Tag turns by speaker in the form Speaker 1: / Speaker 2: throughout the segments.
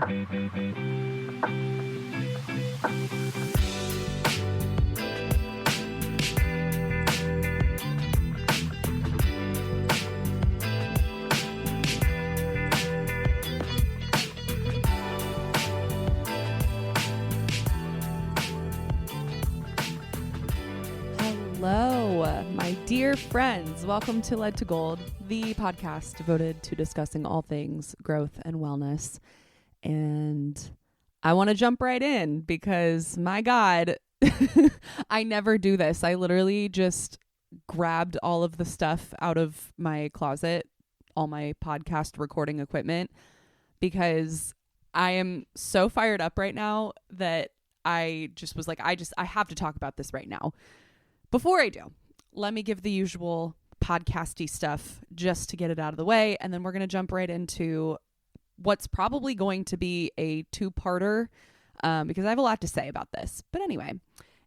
Speaker 1: Hello, my dear friends. Welcome to Led to Gold, the podcast devoted to discussing all things growth and wellness. And I want to jump right in because, my God, I never do this. I literally just grabbed all of the stuff out of my closet, all my podcast recording equipment, because I am so fired up right now that I just was like, I have to talk about this right now. Before I do, let me give the usual podcasty stuff just to get it out of the way, and then we're going to jump right into what's probably going to be a two-parter because I have a lot to say about this. But anyway,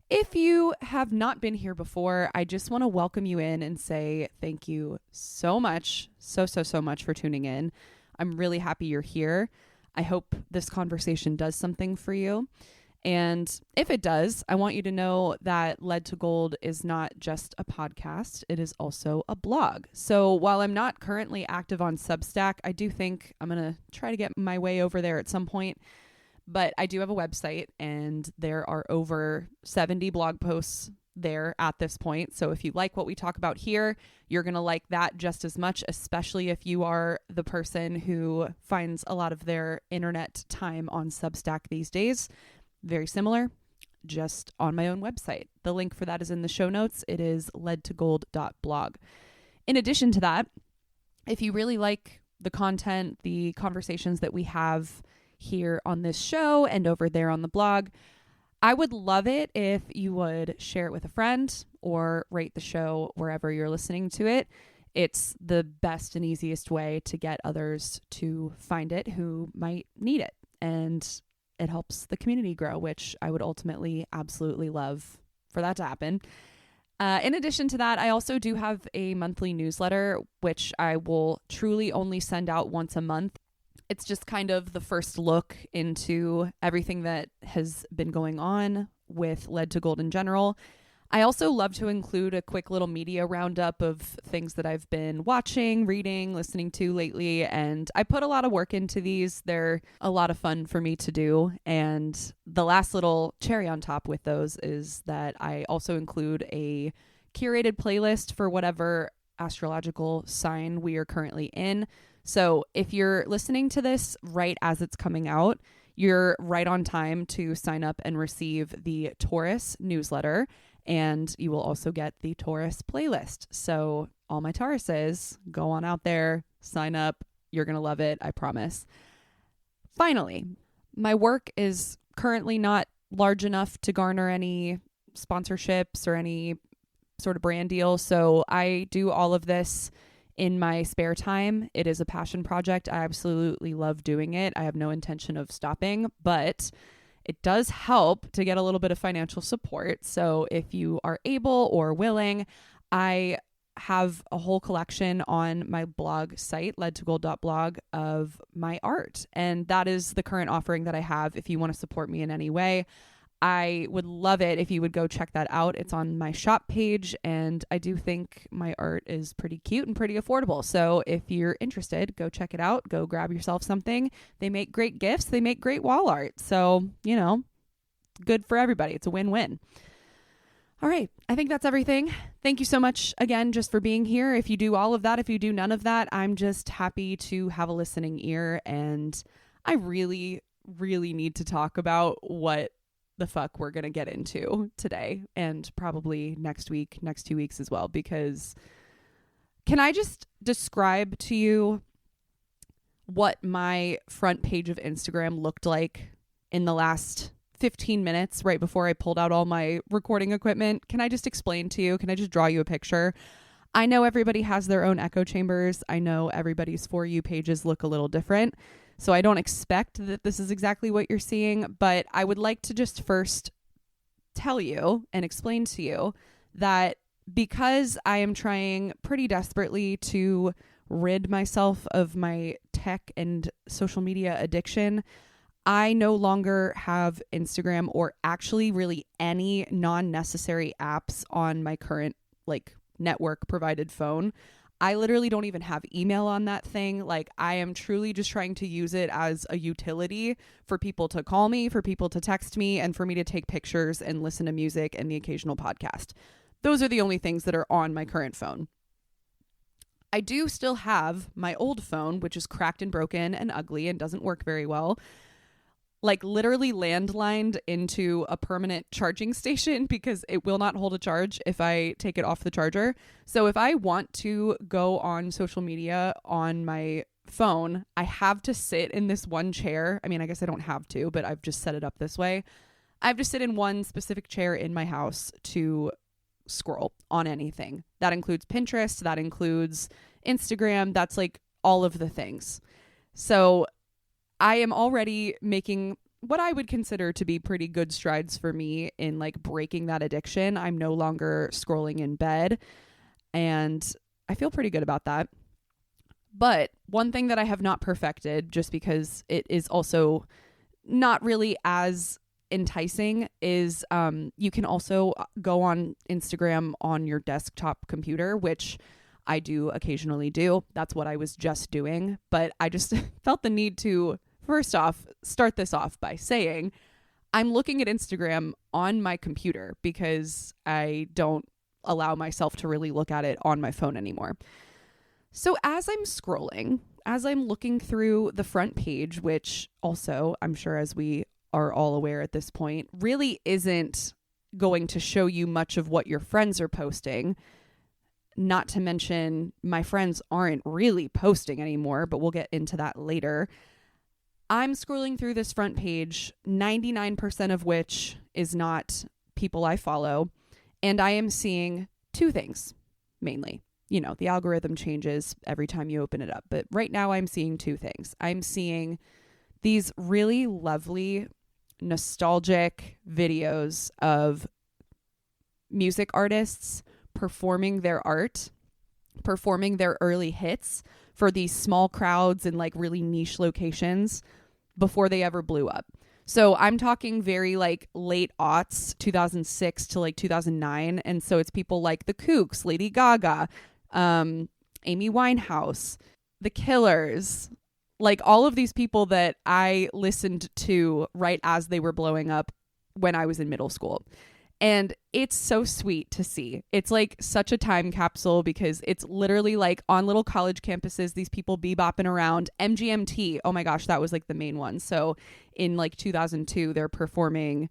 Speaker 1: if you have not been here before, I just want to welcome you in and say thank you so much, so much for tuning in. I'm really happy you're here. I hope this conversation does something for you. And if it does, I want you to know that Led to Gold is not just a podcast, it is also a blog. So while I'm not currently active on Substack, I do think I'm going to try to get my way over there at some point. But I do have a website, and there are over 70 blog posts there at this point. So if you like what we talk about here, you're going to like that just as much, especially if you are the person who finds a lot of their internet time on Substack these days. Very similar, just on my own website. The link for that is in the show notes. It is ledtogold.blog. In addition to that, if you really like the content, the conversations that we have here on this show and over there on the blog, I would love it if you would share it with a friend or rate the show wherever you're listening to it. It's the best and easiest way to get others to find it who might need it. And it helps the community grow, which I would ultimately absolutely love for that to happen. In addition to that, I also do have a monthly newsletter, which I will truly only send out once a month. It's just kind of the first look into everything that has been going on with Led to Gold in general. I also love to include a quick little media roundup of things that I've been watching, reading, listening to lately, and I put a lot of work into these. They're a lot of fun for me to do, and the last little cherry on top with those is that I also include a curated playlist for whatever astrological sign we are currently in. So if you're listening to this right as it's coming out, you're right on time to sign up and receive the Taurus newsletter. And you will also get the Taurus playlist. So all my Tauruses, go on out there, sign up. You're going to love it. I promise. Finally, my work is currently not large enough to garner any sponsorships or any sort of brand deal. So I do all of this in my spare time. It is a passion project. I absolutely love doing it. I have no intention of stopping, but it does help to get a little bit of financial support. So if you are able or willing, I have a whole collection on my blog site, ledtogold.blog, of my art. And that is the current offering that I have. If you want to support me in any way, I would love it if you would go check that out. It's on my shop page, and I do think my art is pretty cute and pretty affordable. So if you're interested, go check it out. Go grab yourself something. They make great gifts. They make great wall art. So, you know, good for everybody. It's a win-win. All right. I think that's everything. Thank you so much again just for being here. If you do all of that, if you do none of that, I'm just happy to have a listening ear. And I really, really need to talk about what the fuck we're going to get into today and probably next week, next 2 weeks as well, because can I just describe to you what my front page of Instagram looked like in the last 15 minutes right before I pulled out all my recording equipment? Can I just explain to you? Can I just draw you a picture? I know everybody has their own echo chambers. I know everybody's For You pages look a little different. So I don't expect that this is exactly what you're seeing, but I would like to just first tell you and explain to you that because I am trying pretty desperately to rid myself of my tech and social media addiction, I no longer have Instagram or actually really any non-necessary apps on my current like network provided phone. I literally don't even have email on that thing. Like, I am truly just trying to use it as a utility for people to call me, for people to text me, and for me to take pictures and listen to music and the occasional podcast. Those are the only things that are on my current phone. I do still have my old phone, which is cracked and broken and ugly and doesn't work very well, like literally landlined into a permanent charging station because it will not hold a charge if I take it off the charger. So if I want to go on social media on my phone, I have to sit in this one chair. I mean, I guess I don't have to, but I've just set it up this way. I have to sit in one specific chair in my house to scroll on anything. That includes Pinterest, that includes Instagram, that's like all of the things. So I am already making what I would consider to be pretty good strides for me in like breaking that addiction. I'm no longer scrolling in bed, and I feel pretty good about that. But one thing that I have not perfected, just because it is also not really as enticing, is you can also go on Instagram on your desktop computer, which I do occasionally do. That's what I was just doing. But I just felt the need to, first off, start this off by saying I'm looking at Instagram on my computer because I don't allow myself to really look at it on my phone anymore. So as I'm scrolling, as I'm looking through the front page, which also, I'm sure as we are all aware at this point, really isn't going to show you much of what your friends are posting. Not to mention, my friends aren't really posting anymore, but we'll get into that later. I'm scrolling through this front page, 99% of which is not people I follow, and I am seeing two things, mainly. You know, the algorithm changes every time you open it up, but right now I'm seeing two things. I'm seeing these really lovely, nostalgic videos of music artists performing their art, performing their early hits for these small crowds in like really niche locations before they ever blew up. So I'm talking very like late aughts, 2006 to like 2009. And so it's people like the Kooks, Lady Gaga, Amy Winehouse, The Killers, like all of these people that I listened to right as they were blowing up when I was in middle school. And it's so sweet to see. It's like such a time capsule because it's literally like on little college campuses, these people bebopping around. MGMT, oh my gosh, that was like the main one. So in like 2002, they're performing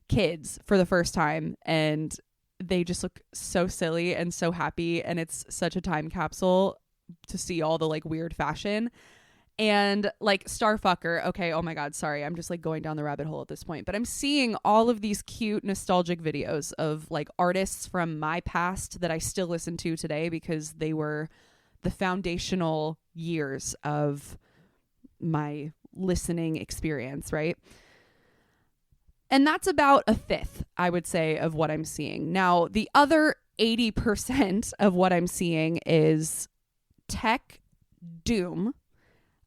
Speaker 1: Kids for the first time, and they just look so silly and so happy. And it's such a time capsule to see all the like weird fashion. And like Starfucker, okay, oh my God, sorry, I'm just like going down the rabbit hole at this point, but I'm seeing all of these cute nostalgic videos of like artists from my past that I still listen to today because they were the foundational years of my listening experience, right? And that's about a fifth, I would say, of what I'm seeing. Now, the other 80% of what I'm seeing is tech doom,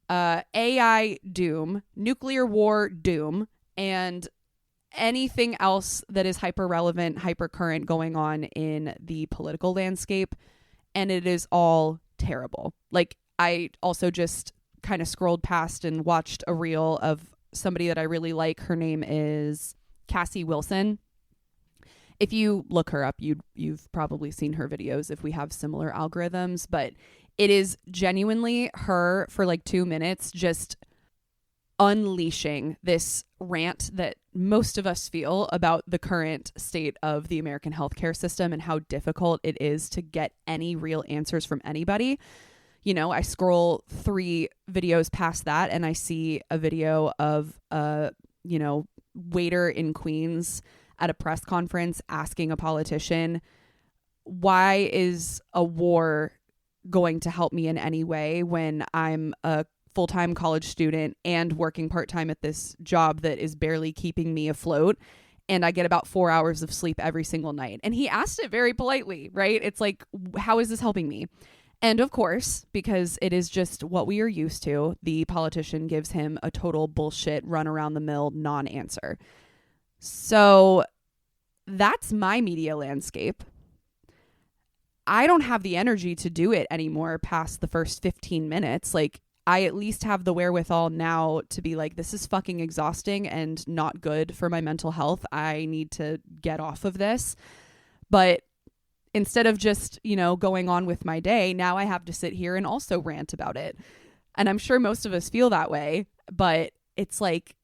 Speaker 1: AI doom, nuclear war doom, and anything else that is hyper relevant, hyper current going on in the political landscape. And it is all terrible. Like, I also just kind of scrolled past and watched a reel of somebody that I really like. Her name is Cassie Wilson. If you look her up, you've probably seen her videos if we have similar algorithms, but it is genuinely her for like 2 minutes just unleashing this rant that most of us feel about the current state of the American healthcare system and how difficult it is to get any real answers from anybody. You know, I scroll 3 videos past that and I see a video of waiter in Queens at a press conference asking a politician, why is a war going to help me in any way when I'm a full-time college student and working part-time at this job that is barely keeping me afloat, and I get about 4 hours of sleep every single night? And he asked it very politely, right? It's like, how is this helping me? And of course, because it is just what we are used to, the politician gives him a total bullshit, run around the mill non-answer. So that's my media landscape. I don't have the energy to do it anymore past the first 15 minutes. Like, I at least have the wherewithal now to be like, this is fucking exhausting and not good for my mental health. I need to get off of this. But instead of just, going on with my day, now I have to sit here and also rant about it. And I'm sure most of us feel that way, but it's like,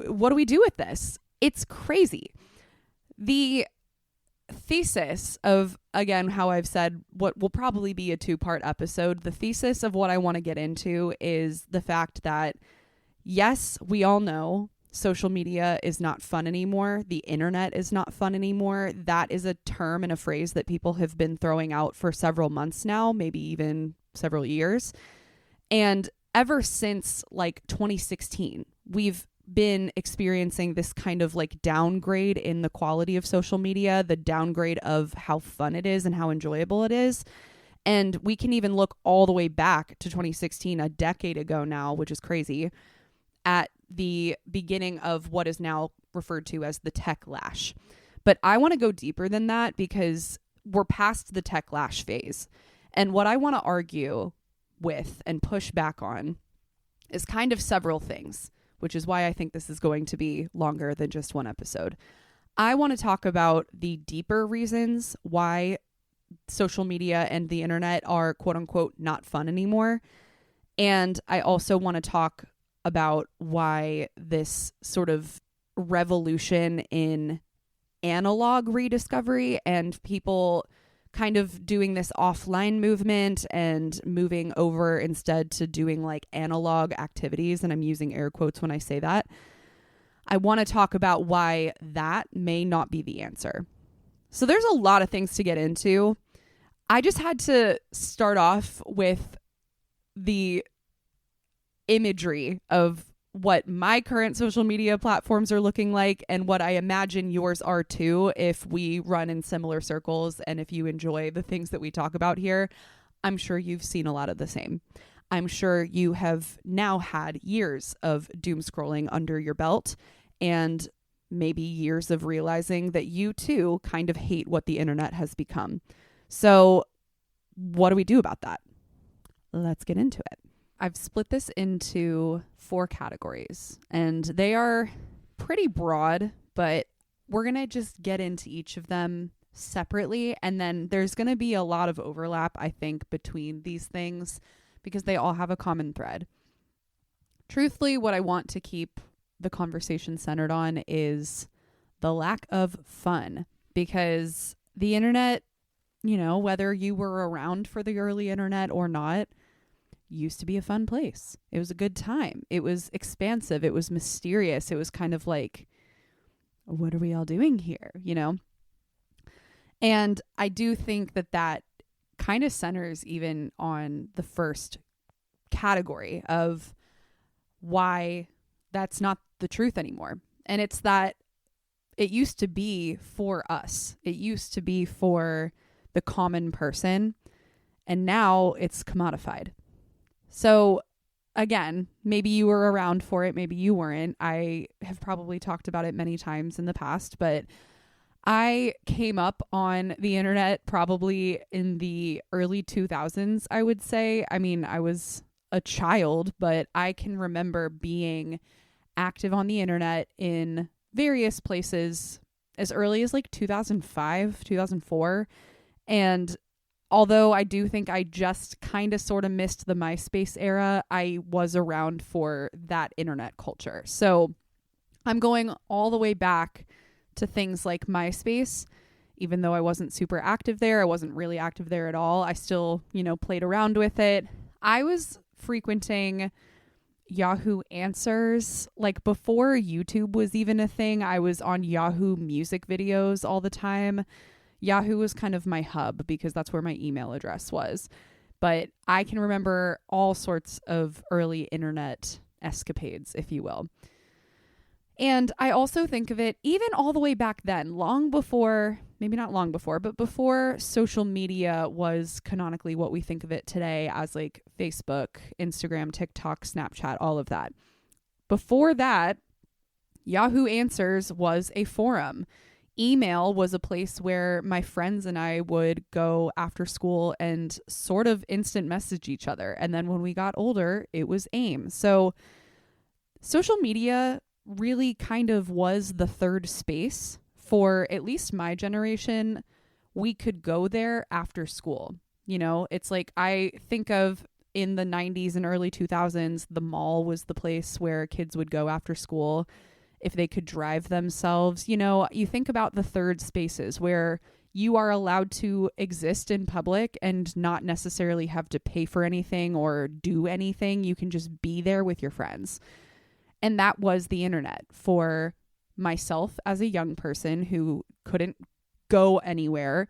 Speaker 1: what do we do with this? It's crazy. The thesis of, again, how I've said what will probably be a 2-part episode, the thesis of what I want to get into is the fact that, yes, we all know social media is not fun anymore. The internet is not fun anymore. That is a term and a phrase that people have been throwing out for several months now, maybe even several years. And ever since like 2016, we've been experiencing this kind of like downgrade in the quality of social media, the downgrade of how fun it is and how enjoyable it is. And we can even look all the way back to 2016, a decade ago now, which is crazy, at the beginning of what is now referred to as the tech lash. But I want to go deeper than that because we're past the tech lash phase. And what I want to argue with and push back on is kind of several things, which is why I think this is going to be longer than just one episode. I want to talk about the deeper reasons why social media and the internet are quote unquote not fun anymore. And I also want to talk about why this sort of revolution in analog rediscovery and people kind of doing this offline movement and moving over instead to doing like analog activities, and I'm using air quotes when I say that, I want to talk about why that may not be the answer. So there's a lot of things to get into. I just had to start off with the imagery of what my current social media platforms are looking like and what I imagine yours are too if we run in similar circles and if you enjoy the things that we talk about here. I'm sure you've seen a lot of the same. I'm sure you have now had years of doom scrolling under your belt and maybe years of realizing that you too kind of hate what the internet has become. So what do we do about that? Let's get into it. I've split this into 4 categories, and they are pretty broad, but we're going to just get into each of them separately, and then there's going to be a lot of overlap, I think, between these things because they all have a common thread. Truthfully, what I want to keep the conversation centered on is the lack of fun, because the internet, whether you were around for the early internet or not, used to be a fun place. It was a good time. It was expansive. It was mysterious. It was kind of like, what are we all doing here? And I do think that kind of centers even on the first category of why that's not the truth anymore. And it's that it used to be for us. It used to be for the common person. And now it's commodified. So again, maybe you were around for it, maybe you weren't. I have probably talked about it many times in the past, but I came up on the internet probably in the early 2000s, I would say. I mean, I was a child, but I can remember being active on the internet in various places as early as like 2005, 2004. And although I do think I just kind of sort of missed the MySpace era, I was around for that internet culture. So I'm going all the way back to things like MySpace. Even though I wasn't super active there, I wasn't really active there at all. I still, played around with it. I was frequenting Yahoo Answers. Like before YouTube was even a thing, I was on Yahoo music videos all the time. Yahoo was kind of my hub because that's where my email address was. But I can remember all sorts of early internet escapades, if you will. And I also think of it even all the way back then, long before, maybe not long before, but before social media was canonically what we think of it today as like Facebook, Instagram, TikTok, Snapchat, all of that. Before that, Yahoo Answers was a forum. Email was a place where my friends and I would go after school and sort of instant message each other. And then when we got older, it was AIM. So social media really kind of was the third space for at least my generation. We could go there after school. You know, it's like I think of in the 90s and early 2000s, the mall was the place where kids would go after school if they could drive themselves. You know, you think about the third spaces where you are allowed to exist in public and not necessarily have to pay for anything or do anything. You can just be there with your friends. And that was the internet for myself as a young person who couldn't go anywhere.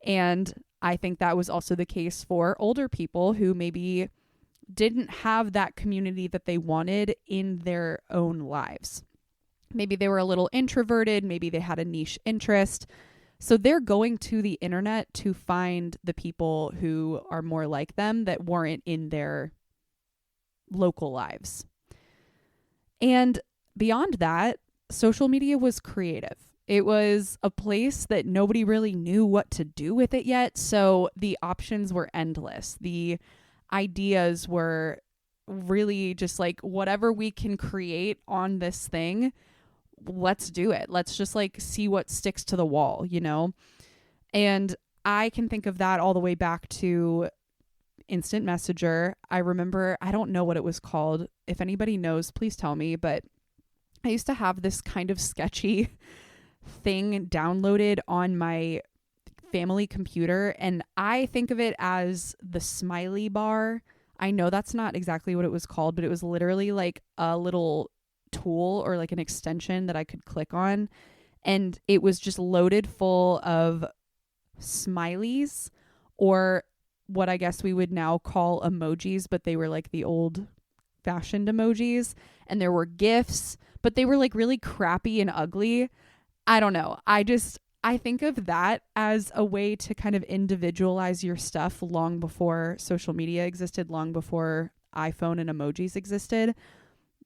Speaker 1: And I think that was also the case for older people who maybe didn't have that community that they wanted in their own lives. Maybe they were a little introverted. Maybe they had a niche interest. So they're going to the internet to find the people who are more like them that weren't in their local lives. And beyond that, social media was creative. It was a place that nobody really knew what to do with it yet. So the options were endless. The ideas were really just like, whatever we can create on this thing, let's do it. Let's just like see what sticks to the wall, you know? And I can think of that all the way back to Instant Messenger. I remember, I don't know what it was called. If anybody knows, please tell me. But I used to have this kind of sketchy thing downloaded on my family computer, and I think of it as the smiley bar. I know that's not exactly what it was called, but it was literally like a little tool or like an extension that I could click on, and it was just loaded full of smileys, or what I guess we would now call emojis, but they were like the old fashioned emojis, and there were GIFs, but they were like really crappy and ugly. I don't know. I think of that as a way to kind of individualize your stuff long before social media existed, long before iPhone and emojis existed.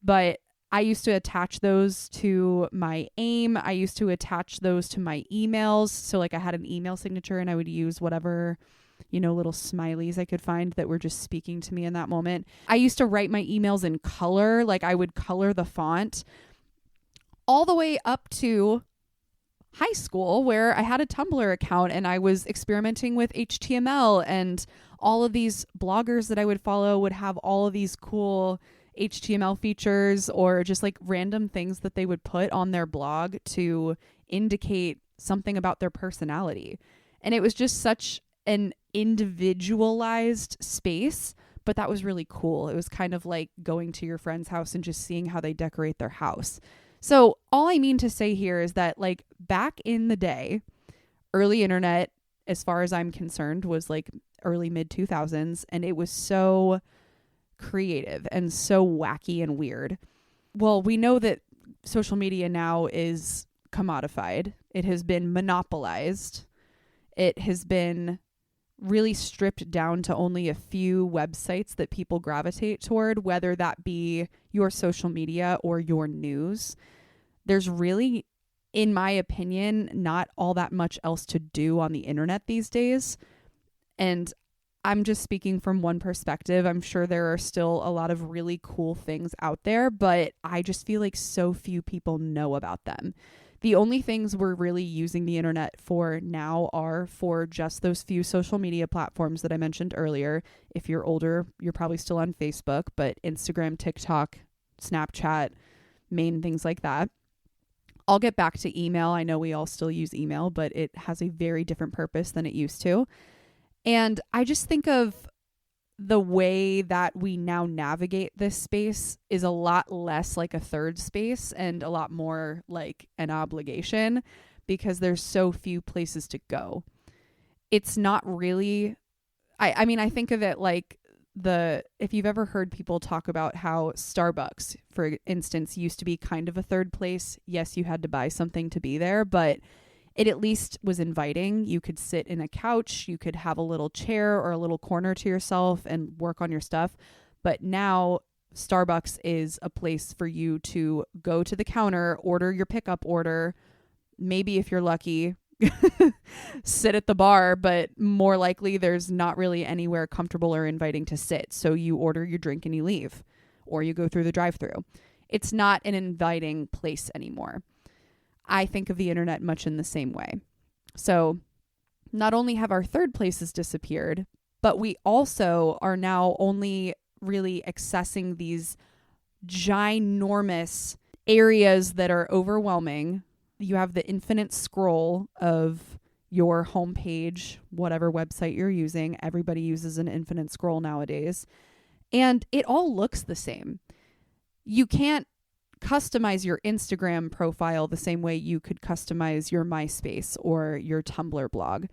Speaker 1: But I used to attach those to my AIM. I used to attach those to my emails. So like I had an email signature and I would use whatever, you know, little smileys I could find that were just speaking to me in that moment. I used to write my emails in color. Like I would color the font all the way up to high school, where I had a Tumblr account and I was experimenting with HTML, and all of these bloggers that I would follow would have all of these cool HTML features or just like random things that they would put on their blog to indicate something about their personality. And it was just such an individualized space, but that was really cool. It was kind of like going to your friend's house and just seeing how they decorate their house. So all I mean to say here is that like back in the day, early internet, as far as I'm concerned, was like early mid 2000s, and it was so creative and so wacky and weird. Well, we know that social media now is commodified. It has been monopolized. It has been really stripped down to only a few websites that people gravitate toward, whether that be your social media or your news. There's really, in my opinion, not all that much else to do on the internet these days. And I'm just speaking from one perspective. I'm sure there are still a lot of really cool things out there, but I just feel like so few people know about them. The only things we're really using the internet for now are for just those few social media platforms that I mentioned earlier. If you're older, you're probably still on Facebook, but Instagram, TikTok, Snapchat, main things like that. I'll get back to email. I know we all still use email, but it has a very different purpose than it used to. And I just think of the way that we now navigate this space is a lot less like a third space and a lot more like an obligation, because there's so few places to go. It's not really, I mean, I think of it like if you've ever heard people talk about how Starbucks, for instance, used to be kind of a third place. Yes, you had to buy something to be there, but it at least was inviting. You could sit in a couch, you could have a little chair or a little corner to yourself and work on your stuff. But now Starbucks is a place for you to go to the counter, order your pickup order, maybe if you're lucky, sit at the bar, but more likely there's not really anywhere comfortable or inviting to sit. So you order your drink and you leave, or you go through the drive-thru. It's not an inviting place anymore. I think of the internet much in the same way. So not only have our third places disappeared, but we also are now only really accessing these ginormous areas that are overwhelming. You have the infinite scroll of your homepage, whatever website you're using. Everybody uses an infinite scroll nowadays. And it all looks the same. You can't customize your Instagram profile the same way you could customize your MySpace or your Tumblr blog.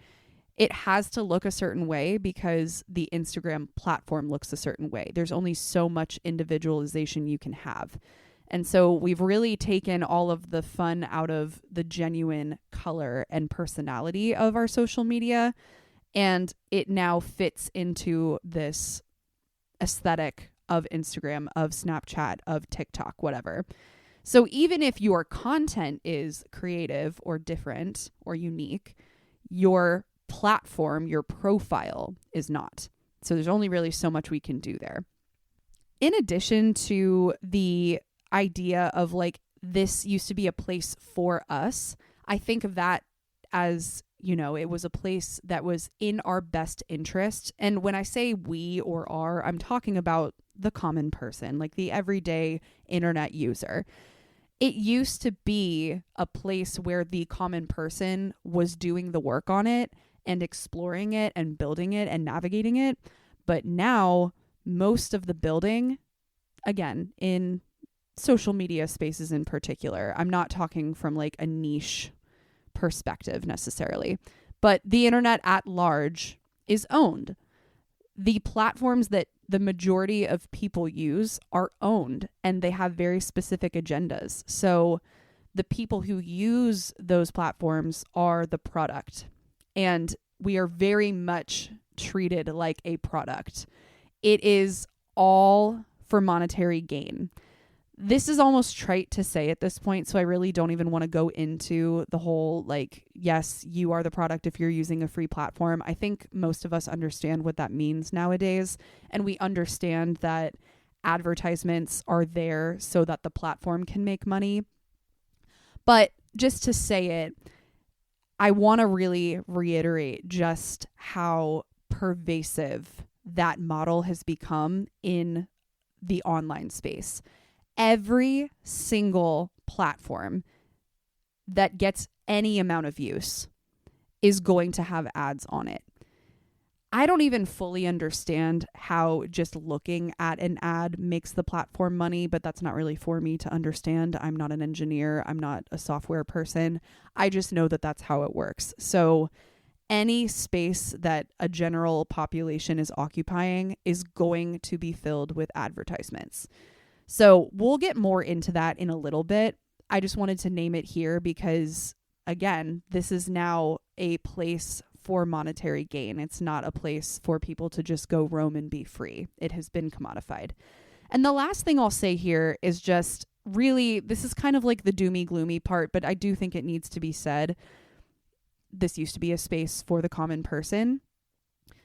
Speaker 1: It has to look a certain way because the Instagram platform looks a certain way. There's only so much individualization you can have. And so we've really taken all of the fun out of the genuine color and personality of our social media, and it now fits into this aesthetic of Instagram, of Snapchat, of TikTok, whatever. So even if your content is creative or different or unique, your platform, your profile is not. So there's only really so much we can do there. In addition to the idea of like, this used to be a place for us, I think of that as, you know, it was a place that was in our best interest. And when I say we or our, I'm talking about the common person, like the everyday internet user. It used to be a place where the common person was doing the work on it and exploring it and building it and navigating it. But now most of the building, again, in social media spaces in particular, I'm not talking from like a niche perspective necessarily, but the internet at large is owned. The platforms that the majority of people use are owned, and they have very specific agendas. So the people who use those platforms are the product, and we are very much treated like a product. It is all for monetary gain. This is almost trite to say at this point, so I really don't even want to go into the whole, like, yes, you are the product if you're using a free platform. I think most of us understand what that means nowadays, and we understand that advertisements are there so that the platform can make money. But just to say it, I want to really reiterate just how pervasive that model has become in the online space. Every single platform that gets any amount of use is going to have ads on it. I don't even fully understand how just looking at an ad makes the platform money, but that's not really for me to understand. I'm not an engineer. I'm not a software person. I just know that that's how it works. So any space that a general population is occupying is going to be filled with advertisements. So we'll get more into that in a little bit. I just wanted to name it here because, again, this is now a place for monetary gain. It's not a place for people to just go roam and be free. It has been commodified. And the last thing I'll say here is just really, this is kind of like the doomy gloomy part, but I do think it needs to be said. This used to be a space for the common person.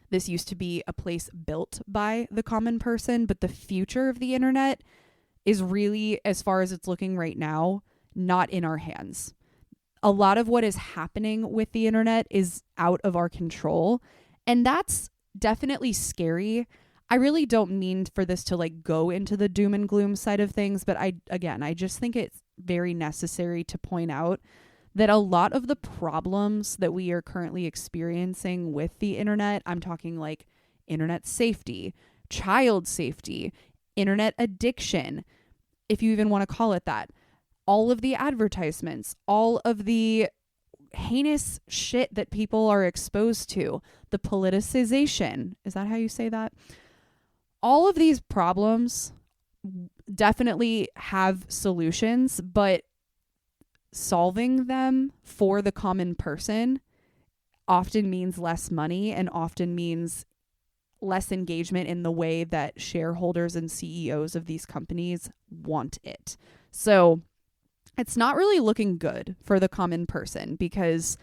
Speaker 1: This used to be a place built by the common person, but the future of the internet is really, as far as it's looking right now, not in our hands. A lot of what is happening with the internet is out of our control, and that's definitely scary. I really don't mean for this to like go into the doom and gloom side of things, but I just think it's very necessary to point out that a lot of the problems that we are currently experiencing with the internet, I'm talking like internet safety, child safety, internet addiction, if you even want to call it that, all of the advertisements, all of the heinous shit that people are exposed to, the politicization, is that how you say that? all of these problems definitely have solutions, but solving them for the common person often means less money and often means less engagement in the way that shareholders and CEOs of these companies want it. So it's not really looking good for the common person, because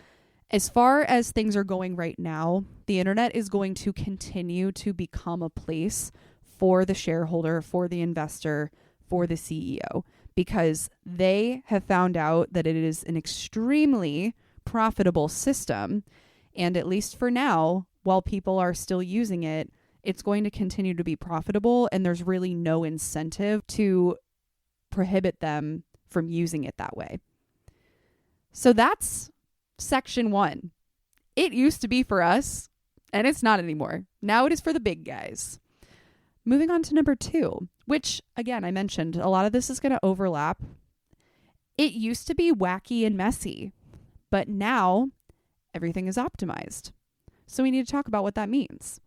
Speaker 1: as far as things are going right now, the internet is going to continue to become a place for the shareholder, for the investor, for the CEO, because they have found out that it is an extremely profitable system. And at least for now, while people are still using it, it's going to continue to be profitable, and there's really no incentive to prohibit them from using it that way. So that's section 1. It used to be for us, and it's not anymore. Now it is for the big guys. Moving on to number 2, which, again, I mentioned, a lot of this is going to overlap. It used to be wacky and messy, but now everything is optimized. So we need to talk about what that means.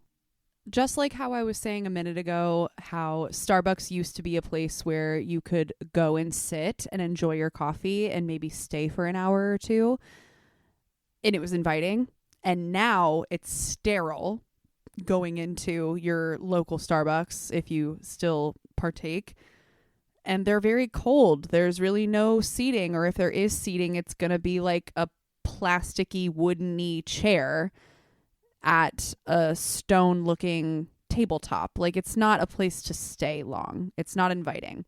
Speaker 1: Just like how I was saying a minute ago, how Starbucks used to be a place where you could go and sit and enjoy your coffee and maybe stay for an hour or two, and it was inviting. And now it's sterile going into your local Starbucks if you still partake. And they're very cold. There's really no seating, or if there is seating, it's going to be like a plasticky, wooden-y chair at a stone-looking tabletop. Like, it's not a place to stay long. It's not inviting.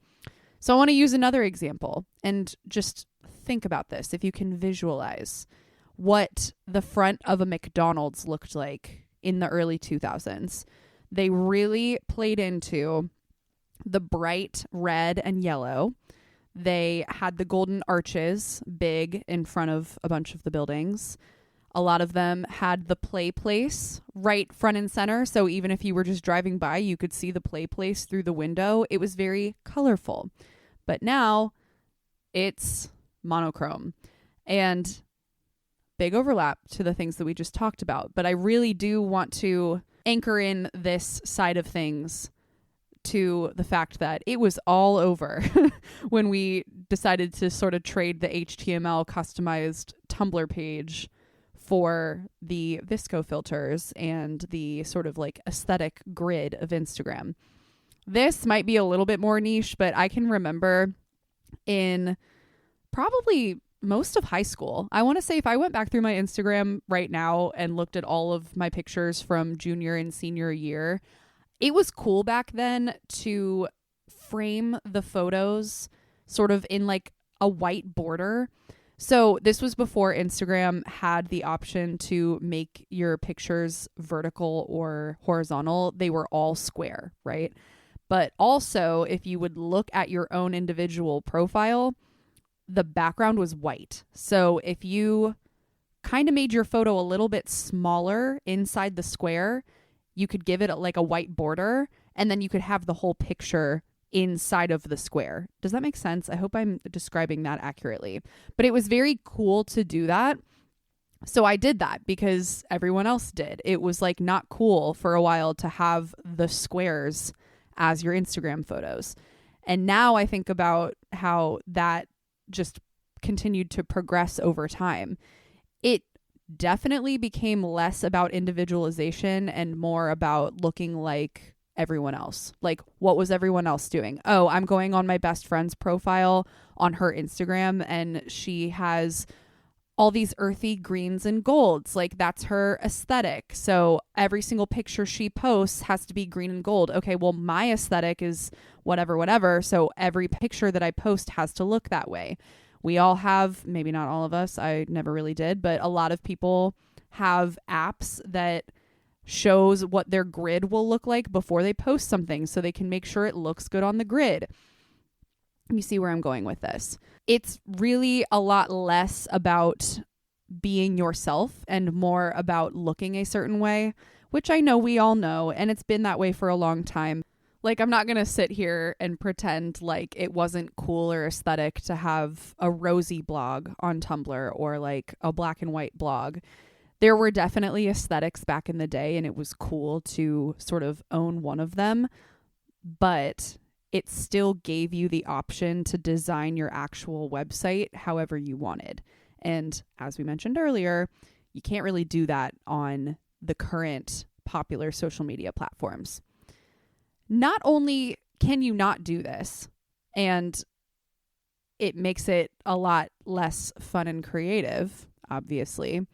Speaker 1: So I want to use another example, and just think about this. If you can visualize what the front of a McDonald's looked like in the early 2000s, they really played into the bright red and yellow. They had the golden arches big in front of a bunch of the buildings. A lot of them had the play place right front and center. So even if you were just driving by, you could see the play place through the window. It was very colorful. But now it's monochrome. And big overlap to the things that we just talked about. But I really do want to anchor in this side of things to the fact that it was all over when we decided to sort of trade the HTML customized Tumblr page for the Visco filters and the sort of like aesthetic grid of Instagram. This might be a little bit more niche, but I can remember in probably most of high school, I want to say if I went back through my Instagram right now and looked at all of my pictures from junior and senior year, it was cool back then to frame the photos sort of in like a white border. So this was before Instagram had the option to make your pictures vertical or horizontal. They were all square, right? But also, if you would look at your own individual profile, the background was white. So if you kind of made your photo a little bit smaller inside the square, you could give it like a white border, and then you could have the whole picture inside of the square. Does that make sense? I hope I'm describing that accurately. But it was very cool to do that. So I did that because everyone else did. It was like not cool for a while to have the squares as your Instagram photos. And now I think about how that just continued to progress over time. It definitely became less about individualization and more about looking like everyone else. Like, what was everyone else doing? Oh, I'm going on my best friend's profile on her Instagram, and she has all these earthy greens and golds. Like, that's her aesthetic. So every single picture she posts has to be green and gold. Okay, well, my aesthetic is whatever. So every picture that I post has to look that way. We all have, maybe not all of us, I never really did, but a lot of people have apps that shows what their grid will look like before they post something so they can make sure it looks good on the grid. You see where I'm going with this. It's really a lot less about being yourself and more about looking a certain way, which I know we all know, and it's been that way for a long time. Like, I'm not going to sit here and pretend like it wasn't cool or aesthetic to have a rosy blog on Tumblr or like a black and white blog. There were definitely aesthetics back in the day, and it was cool to sort of own one of them. but it still gave you the option to design your actual website however you wanted. And as we mentioned earlier, you can't really do that on the current popular social media platforms. Not only can you not do this, and it makes it a lot less fun and creative, obviously,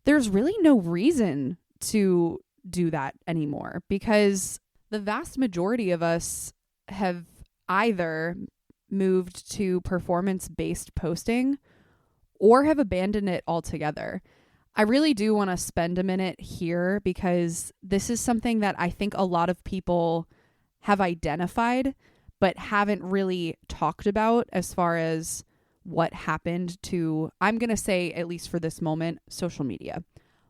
Speaker 1: there's really no reason to do that anymore, because the vast majority of us have either moved to performance-based posting or have abandoned it altogether. I really do want to spend a minute here because this is something that I think a lot of people have identified but haven't really talked about as far as what happened to, I'm going to say, at least for this moment, social media.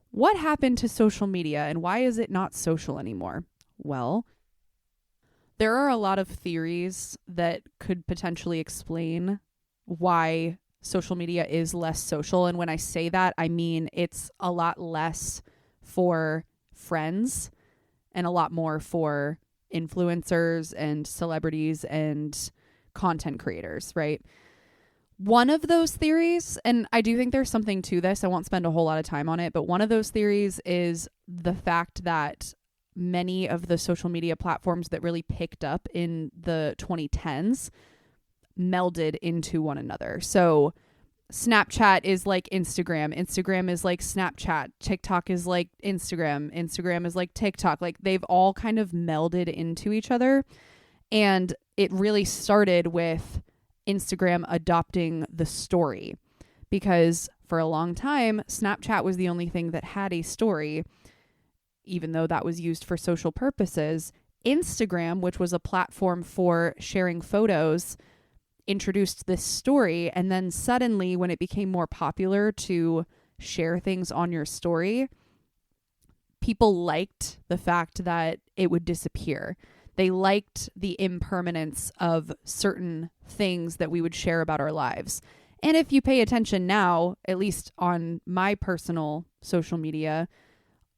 Speaker 1: What happened to social media and why is it not social anymore? Well, there are a lot of theories that could potentially explain why social media is less social. And when I say that, I mean it's a lot less for friends and a lot more for influencers and celebrities and content creators, right? One of those theories, and I do think there's something to this, I won't spend a whole lot of time on it, but one of those theories is the fact that many of the social media platforms that really picked up in the 2010s melded into one another. So Snapchat is like Instagram. Instagram is like Snapchat. TikTok is like Instagram. Instagram is like TikTok. Like they've all kind of melded into each other. And it really started with Instagram adopting the story, because for a long time, Snapchat was the only thing that had a story, even though that was used for social purposes. Instagram, which was a platform for sharing photos, introduced this story. And then suddenly, when it became more popular to share things on your story, people liked the fact that it would disappear. They liked the impermanence of certain things that we would share about our lives. And if you pay attention now, at least on my personal social media,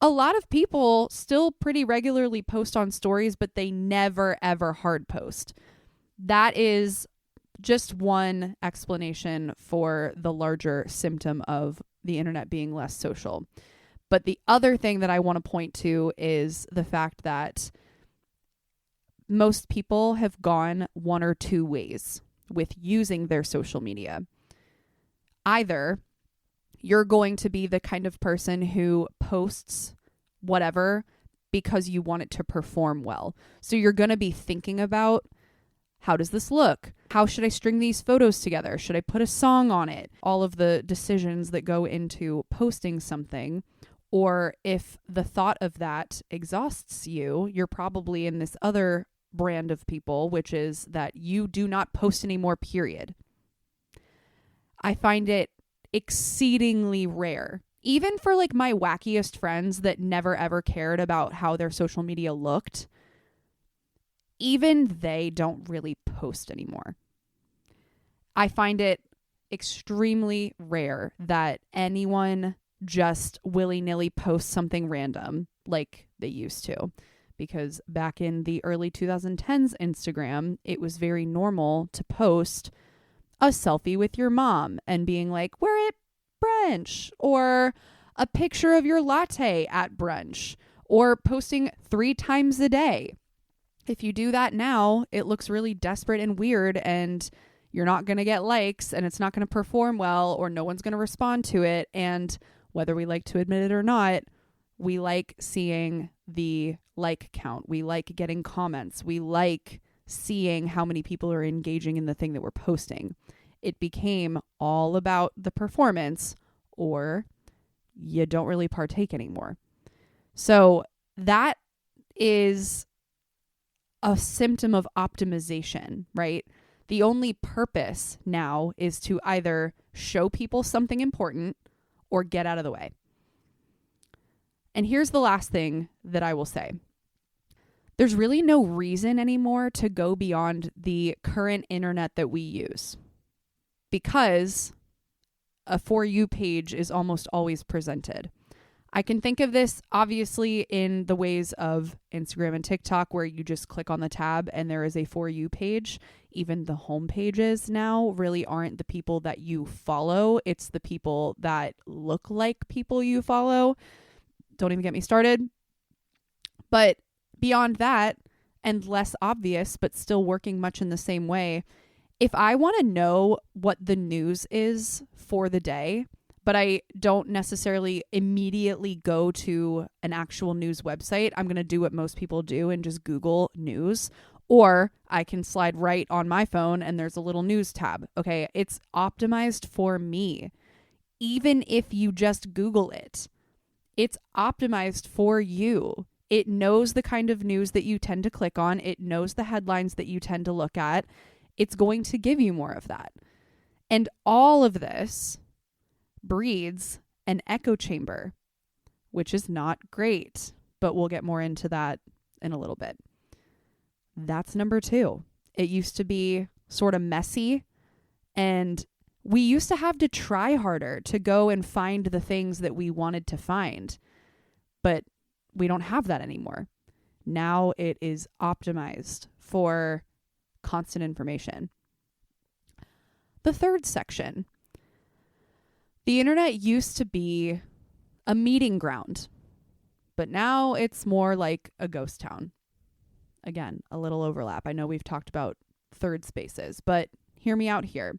Speaker 1: a lot of people still pretty regularly post on stories, but they never, ever hard post. That is just one explanation for the larger symptom of the internet being less social. But the other thing that I want to point to is the fact that most people have gone one or two ways with using their social media. Either you're going to be the kind of person who posts whatever because you want it to perform well. So you're going to be thinking about, how does this look? How should I string these photos together? Should I put a song on it? All of the decisions that go into posting something. Or if the thought of that exhausts you, you're probably in this other brand of people, which is that you do not post anymore, period. I find it exceedingly rare, even for like my wackiest friends that never ever cared about how their social media looked. Even they don't really post anymore. I find it extremely rare that anyone just willy-nilly posts something random like they used to. Because back in the early 2010s Instagram, it was very normal to post a selfie with your mom and being like, we're at brunch, or a picture of your latte at brunch, or posting 3 times a day. If you do that now, it looks really desperate and weird, and you're not going to get likes, and it's not going to perform well, or no one's going to respond to it. And whether we like to admit it or not, we like seeing the like count. We like getting comments. We like seeing how many people are engaging in the thing that we're posting. It became all about the performance, or you don't really partake anymore. So that is a symptom of optimization, right? The only purpose now is to either show people something important or get out of the way. And here's the last thing that I will say. There's really no reason anymore to go beyond the current internet that we use, because a For You page is almost always presented. I can think of this obviously in the ways of Instagram and TikTok, where you just click on the tab and there is a For You page. Even the home pages now really aren't the people that you follow. It's the people that look like people you follow. Don't even get me started. But beyond that, and less obvious, but still working much in the same way, if I want to know what the news is for the day, but I don't necessarily immediately go to an actual news website, I'm going to do what most people do and just Google news. Or I can slide right on my phone and there's a little news tab. Okay, it's optimized for me. Even if you just Google it, it's optimized for you. It knows the kind of news that you tend to click on. It knows the headlines that you tend to look at. It's going to give you more of that. And all of this breeds an echo chamber, which is not great, but we'll get more into that in a little bit. That's number 2. It used to be sort of messy, and we used to have to try harder to go and find the things that we wanted to find, but we don't have that anymore. Now it is optimized for constant information. The third section. The internet used to be a meeting ground, but now it's more like a ghost town. Again, a little overlap. I know we've talked about third spaces, but hear me out here.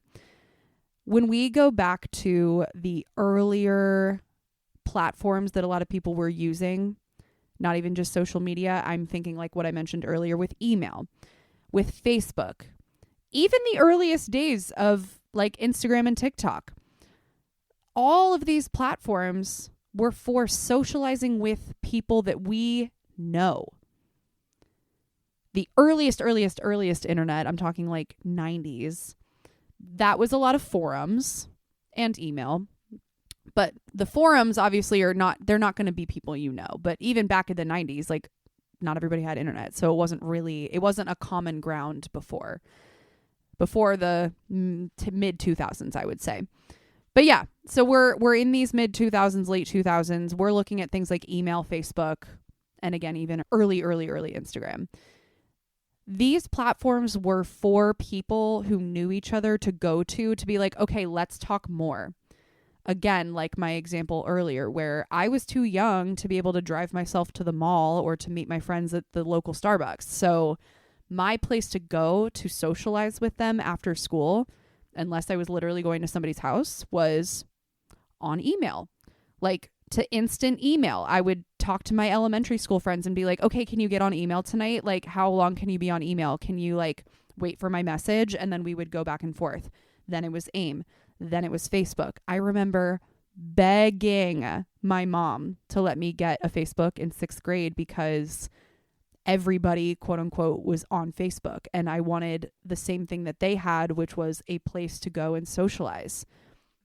Speaker 1: When we go back to the earlier platforms that a lot of people were using, not even just social media, I'm thinking like what I mentioned earlier with email, with Facebook, even the earliest days of like Instagram and TikTok. All of these platforms were for socializing with people that we know. The earliest internet, I'm talking like 90s, that was a lot of forums and email. But the forums obviously they're not going to be people you know. But even back in the 90s, like not everybody had internet. So it wasn't a common ground before the mid 2000s, I would say. But yeah, so we're in these mid 2000s, late 2000s. We're looking at things like email, Facebook, and again, even early Instagram. These platforms were for people who knew each other to go to be like, okay, let's talk more. Again, like my example earlier, where I was too young to be able to drive myself to the mall or to meet my friends at the local Starbucks. So my place to go to socialize with them after school, unless I was literally going to somebody's house, was on email. Like to instant email. I would talk to my elementary school friends and be like, okay, can you get on email tonight? Like, how long can you be on email? Can you like wait for my message? And then we would go back and forth. Then it was AIM. Then it was Facebook. I remember begging my mom to let me get a Facebook in 6th grade because everybody, quote unquote, was on Facebook. And I wanted the same thing that they had, which was a place to go and socialize.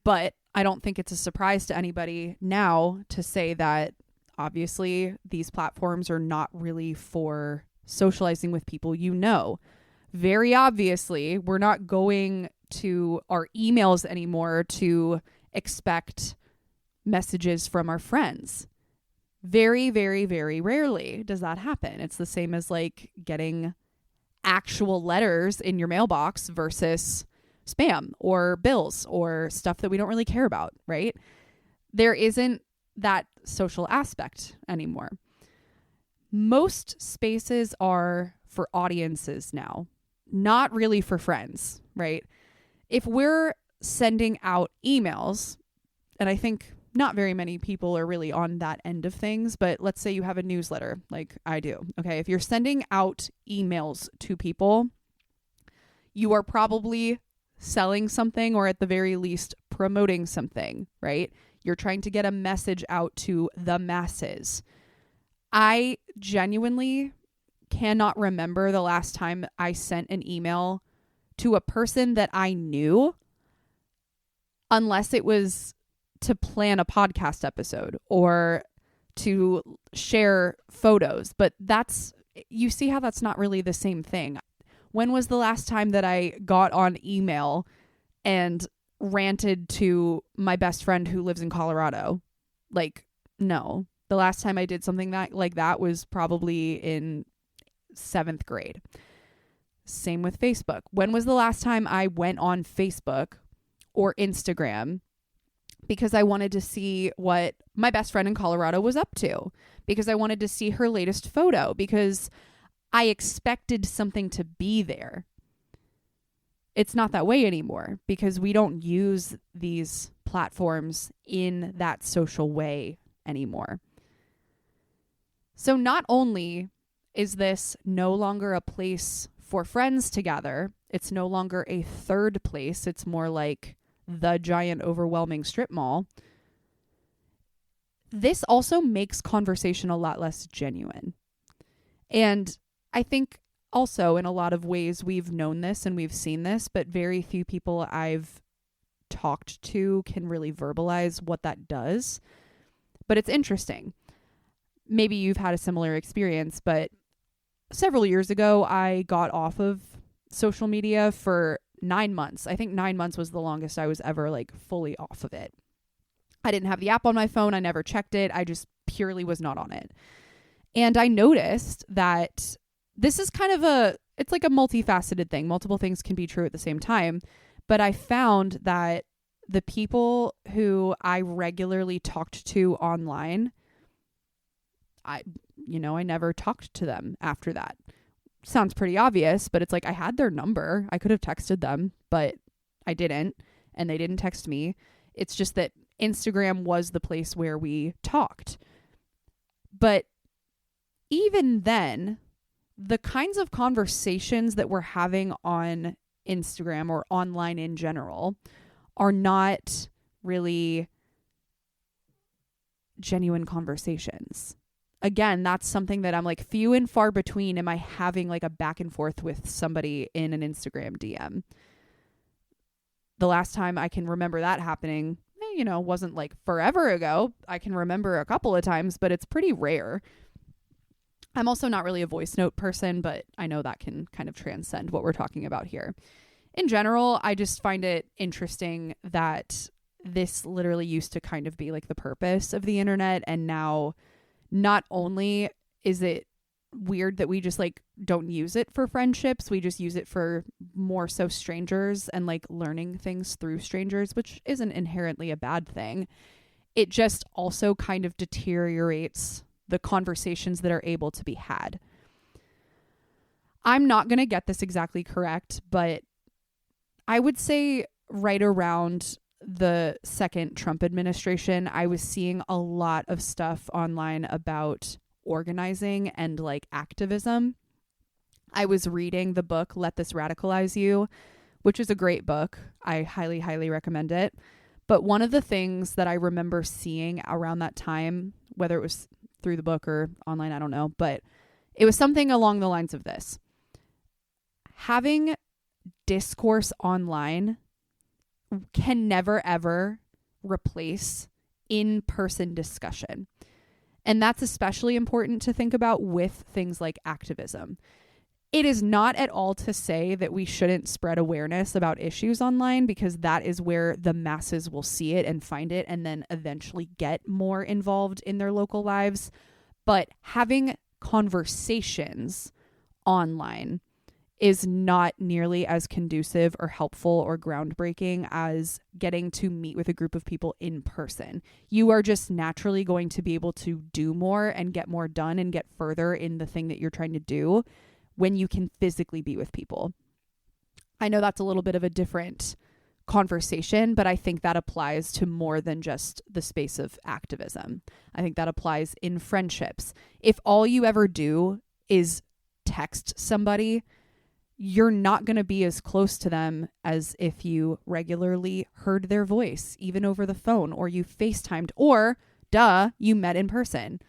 Speaker 1: But I don't think it's a surprise to anybody now to say that obviously these platforms are not really for socializing with people you know. Very obviously, we're not going to our emails anymore to expect messages from our friends. Very, very, very rarely does that happen. It's the same as like getting actual letters in your mailbox versus spam or bills or stuff that we don't really care about, right? There isn't that social aspect anymore. Most spaces are for audiences now, not really for friends, right? If we're sending out emails, and I think not very many people are really on that end of things, but let's say you have a newsletter like I do. Okay, if you're sending out emails to people, you are probably selling something or at the very least promoting something, right? You're trying to get a message out to the masses. I genuinely cannot remember the last time I sent an email to a person that I knew, unless it was to plan a podcast episode or to share photos. But you see how that's not really the same thing. When was the last time that I got on email and ranted to my best friend who lives in Colorado? Like, No. The last time I did something like that was probably in 7th grade. Same with Facebook. When was the last time I went on Facebook or Instagram because I wanted to see what my best friend in Colorado was up to? Because I wanted to see her latest photo, because I expected something to be there. It's not that way anymore because we don't use these platforms in that social way anymore. So not only is this no longer a place for friends to gather, it's no longer a third place, it's more like the giant overwhelming strip mall. This also makes conversation a lot less genuine. And I think also in a lot of ways we've known this and we've seen this, but very few people I've talked to can really verbalize what that does. But it's interesting. Maybe you've had a similar experience, but several years ago, I got off of social media for 9 months. I think 9 months was the longest I was ever fully off of it. I didn't have the app on my phone. I never checked it. I just purely was not on it. And I noticed that this is it's like a multifaceted thing. Multiple things can be true at the same time. But I found that the people who I regularly talked to online, I never talked to them after that. Sounds pretty obvious, but it's like I had their number. I could have texted them, but I didn't, and they didn't text me. It's just that Instagram was the place where we talked. But even then, the kinds of conversations that we're having on Instagram or online in general are not really genuine conversations. Again, that's something that I'm few and far between am I having a back and forth with somebody in an Instagram DM. The last time I can remember that happening, wasn't forever ago. I can remember a couple of times, but it's pretty rare. I'm also not really a voice note person, but I know that can kind of transcend what we're talking about here. In general, I just find it interesting that this literally used to kind of be the purpose of the internet, and now not only is it weird that we just don't use it for friendships, we just use it for more so strangers and learning things through strangers, which isn't inherently a bad thing. It just also kind of deteriorates the conversations that are able to be had. I'm not going to get this exactly correct, but I would say right around the second Trump administration, I was seeing a lot of stuff online about organizing and activism. I was reading the book Let This Radicalize You, which is a great book. I highly, highly recommend it. But one of the things that I remember seeing around that time, whether it was through the book or online, I don't know, but it was something along the lines of this. Having discourse online can never, ever replace in-person discussion. And that's especially important to think about with things like activism. It is not at all to say that we shouldn't spread awareness about issues online, because that is where the masses will see it and find it and then eventually get more involved in their local lives. But having conversations online is not nearly as conducive or helpful or groundbreaking as getting to meet with a group of people in person. You are just naturally going to be able to do more and get more done and get further in the thing that you're trying to do when you can physically be with people. I know that's a little bit of a different conversation, but I think that applies to more than just the space of activism. I think that applies in friendships. If all you ever do is text somebody, you're not going to be as close to them as if you regularly heard their voice, even over the phone, or you FaceTimed, or you met in person.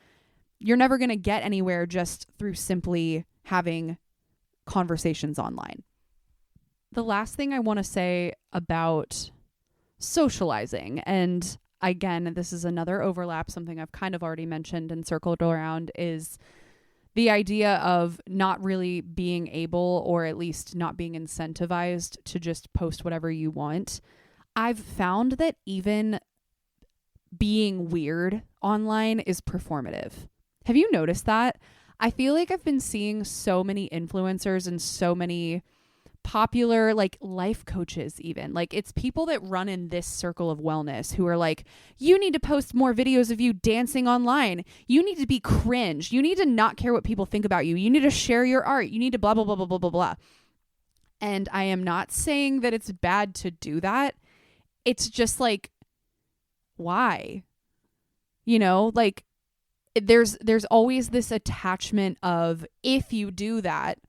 Speaker 1: You're never going to get anywhere just through simply having conversations online. The last thing I want to say about socializing, and again, this is another overlap, something I've kind of already mentioned and circled around, is the idea of not really being able, or at least not being incentivized to just post whatever you want. I've found that even being weird online is performative. Have you noticed that? I feel like I've been seeing so many influencers and so many popular like life coaches, even like it's people that run in this circle of wellness who are like, you need to post more videos of you dancing online. You need to be cringe. You need to not care what people think about you. You need to share your art. You need to blah, blah, blah, blah, blah, blah, blah. And I am not saying that it's bad to do that. It's just like, why? You know, like there's always this attachment of if you do that,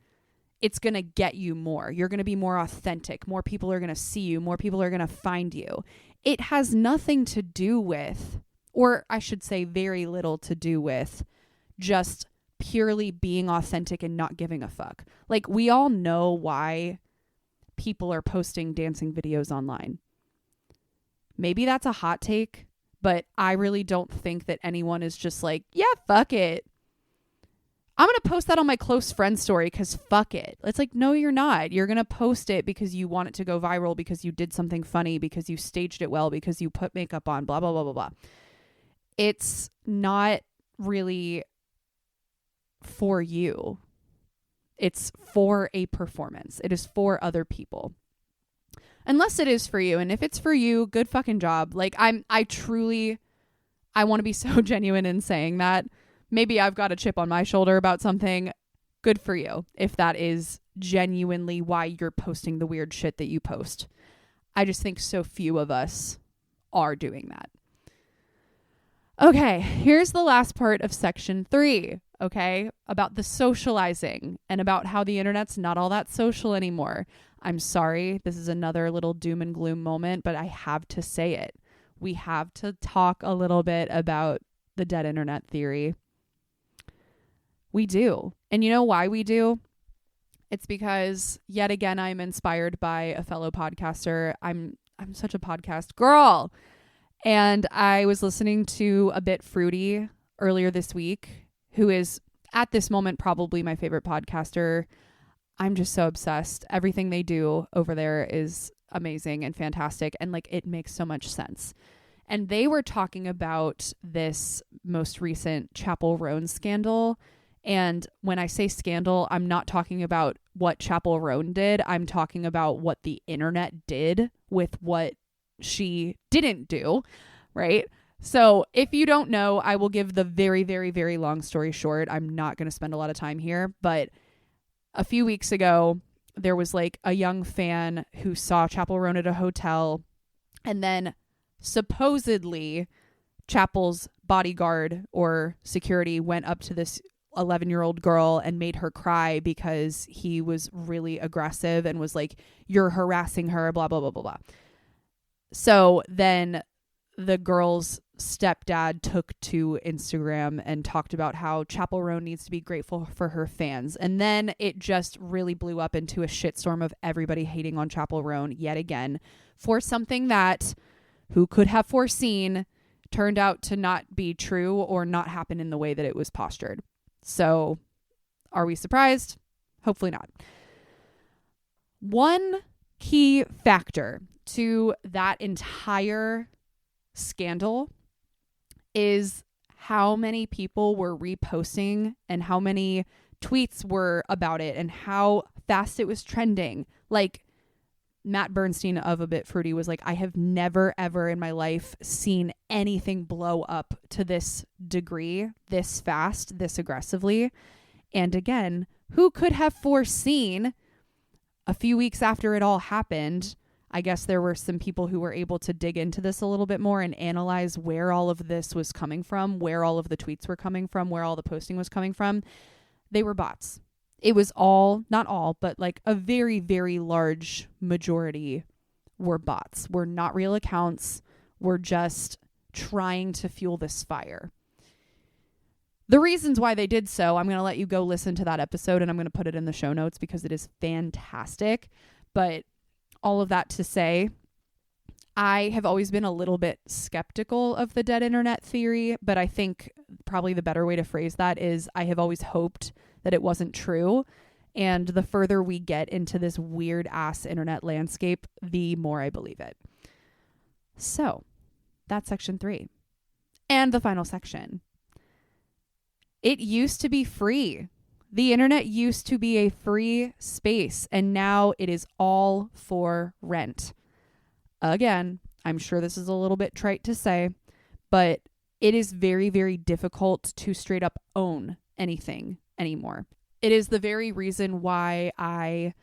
Speaker 1: it's going to get you more. You're going to be more authentic. More people are going to see you. More people are going to find you. It has nothing to do with, or I should say very little to do with, just purely being authentic and not giving a fuck. Like, we all know why people are posting dancing videos online. Maybe that's a hot take, but I really don't think that anyone is just like, yeah, fuck it. I'm going to post that on my close friend story because fuck it. It's like, no, you're not. You're going to post it because you want it to go viral, because you did something funny, because you staged it well, because you put makeup on, blah, blah, blah, blah, blah. It's not really for you. It's for a performance. It is for other people. Unless it is for you. And if it's for you, good fucking job. Like I want to be so genuine in saying that. Maybe I've got a chip on my shoulder about something. Good for you. If that is genuinely why you're posting the weird shit that you post. I just think so few of us are doing that. Okay, here's the last part of section 3, okay, about the socializing and about how the internet's not all that social anymore. I'm sorry, this is another little doom and gloom moment, but I have to say it. We have to talk a little bit about the dead internet theory. We do. And you know why we do? It's because, yet again, I'm inspired by a fellow podcaster. I'm such a podcast girl. And I was listening to A Bit Fruity earlier this week, who is at this moment probably my favorite podcaster. I'm just so obsessed. Everything they do over there is amazing and fantastic. And like, it makes so much sense. And they were talking about this most recent Chappell Roan scandal. And when I say scandal, I'm not talking about what Chappell Roan did. I'm talking about what the internet did with what she didn't do, right? So if you don't know, I will give the very, very, very long story short. I'm not going to spend a lot of time here, but a few weeks ago, there was like a young fan who saw Chappell Roan at a hotel, and then supposedly Chappell's bodyguard or security went up to this 11-year-old girl and made her cry because he was really aggressive and was like, you're harassing her, blah, blah, blah, blah, blah. So then the girl's stepdad took to Instagram and talked about how Chappell Roan needs to be grateful for her fans. And then it just really blew up into a shitstorm of everybody hating on Chappell Roan yet again for something that, who could have foreseen, turned out to not be true or not happen in the way that it was postured. So are we surprised? Hopefully not. One key factor to that entire scandal is how many people were reposting and how many tweets were about it and how fast it was trending. Like Matt Bernstein of A Bit Fruity was like, I have never, ever in my life seen anything blow up to this degree, this fast, this aggressively. And again, who could have foreseen a few weeks after it all happened? I guess there were some people who were able to dig into this a little bit more and analyze where all of this was coming from, where all of the tweets were coming from, where all the posting was coming from. They were bots. It was all, not all, but like a very, very large majority were bots, were not real accounts, were just trying to fuel this fire. The reasons why they did so, I'm going to let you go listen to that episode and I'm going to put it in the show notes because it is fantastic. But all of that to say, I have always been a little bit skeptical of the dead internet theory, but I think probably the better way to phrase that is I have always hoped that it wasn't true. And the further we get into this weird ass internet landscape, the more I believe it. So that's section 3. And the final section. It used to be free. The internet used to be a free space, and now it is all for rent. Again, I'm sure this is a little bit trite to say, but it is very, very difficult to straight up own anything anymore. It is the very reason why I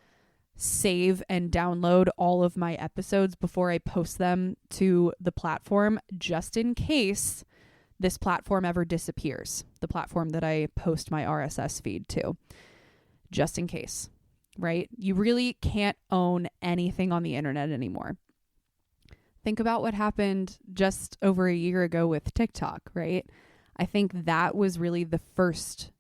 Speaker 1: save and download all of my episodes before I post them to the platform, just in case this platform ever disappears, the platform that I post my RSS feed to, just in case, right? You really can't own anything on the internet anymore. Think about what happened just over a year ago with TikTok, right? I think that was really the first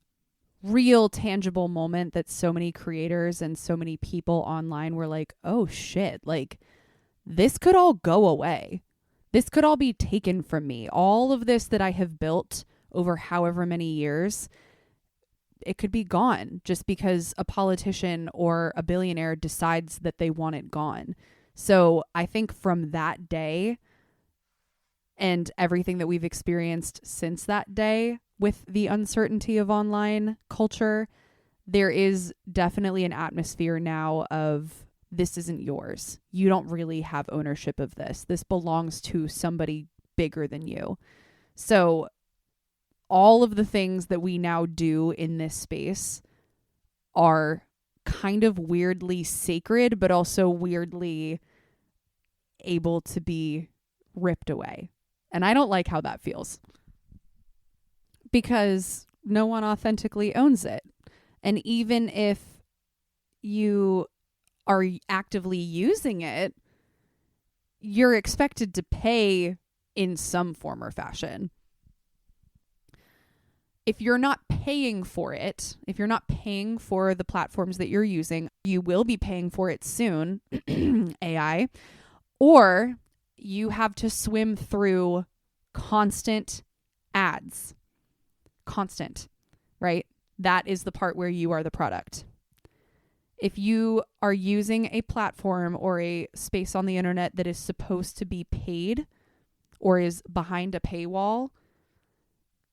Speaker 1: real tangible moment that so many creators and so many people online were like, oh shit, like this could all go away. This could all be taken from me. All of this that I have built over however many years, it could be gone just because a politician or a billionaire decides that they want it gone. So I think from that day and everything that we've experienced since that day with the uncertainty of online culture, there is definitely an atmosphere now of this isn't yours. You don't really have ownership of this. This belongs to somebody bigger than you. So all of the things that we now do in this space are kind of weirdly sacred, but also weirdly able to be ripped away. And I don't like how that feels because no one authentically owns it. And even if you are actively using it, you're expected to pay in some form or fashion. If you're not paying for it, if you're not paying for the platforms that you're using, you will be paying for it soon, AI, or you have to swim through constant ads. Constant, right? That is the part where you are the product. If you are using a platform or a space on the internet that is supposed to be paid or is behind a paywall,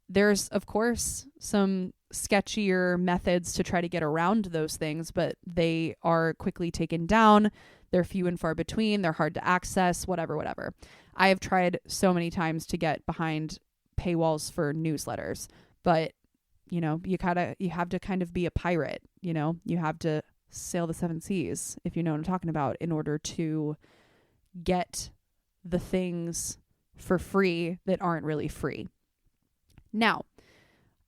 Speaker 1: there's, of course, some sketchier methods to try to get around those things, but they are quickly taken down. They're few and far between. They're hard to access, whatever. I have tried so many times to get behind paywalls for newsletters, but you know, you have to kind of be a pirate, you know, you have to sail the seven seas, if you know what I'm talking about, in order to get the things for free that aren't really free. Now,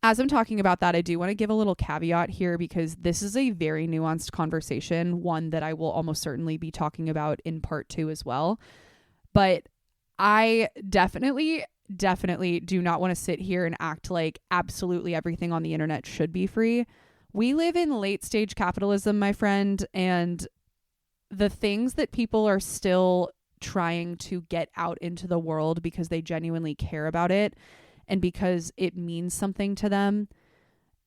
Speaker 1: as I'm talking about that, I do want to give a little caveat here because this is a very nuanced conversation, one that I will almost certainly be talking about in part 2 as well. But I definitely do not want to sit here and act like absolutely everything on the internet should be free. We live in late stage capitalism, my friend, and the things that people are still trying to get out into the world because they genuinely care about it and because it means something to them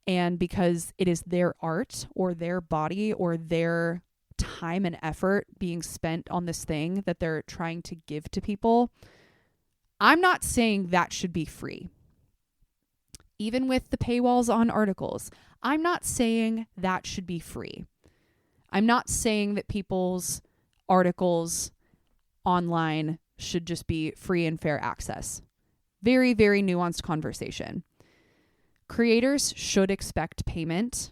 Speaker 1: and because it is their art or their body or their time and effort being spent on this thing that they're trying to give to people. I'm not saying that should be free. Even with the paywalls on articles, I'm not saying that should be free. I'm not saying that people's articles online should just be free and fair access. Very, very nuanced conversation. Creators should expect payment,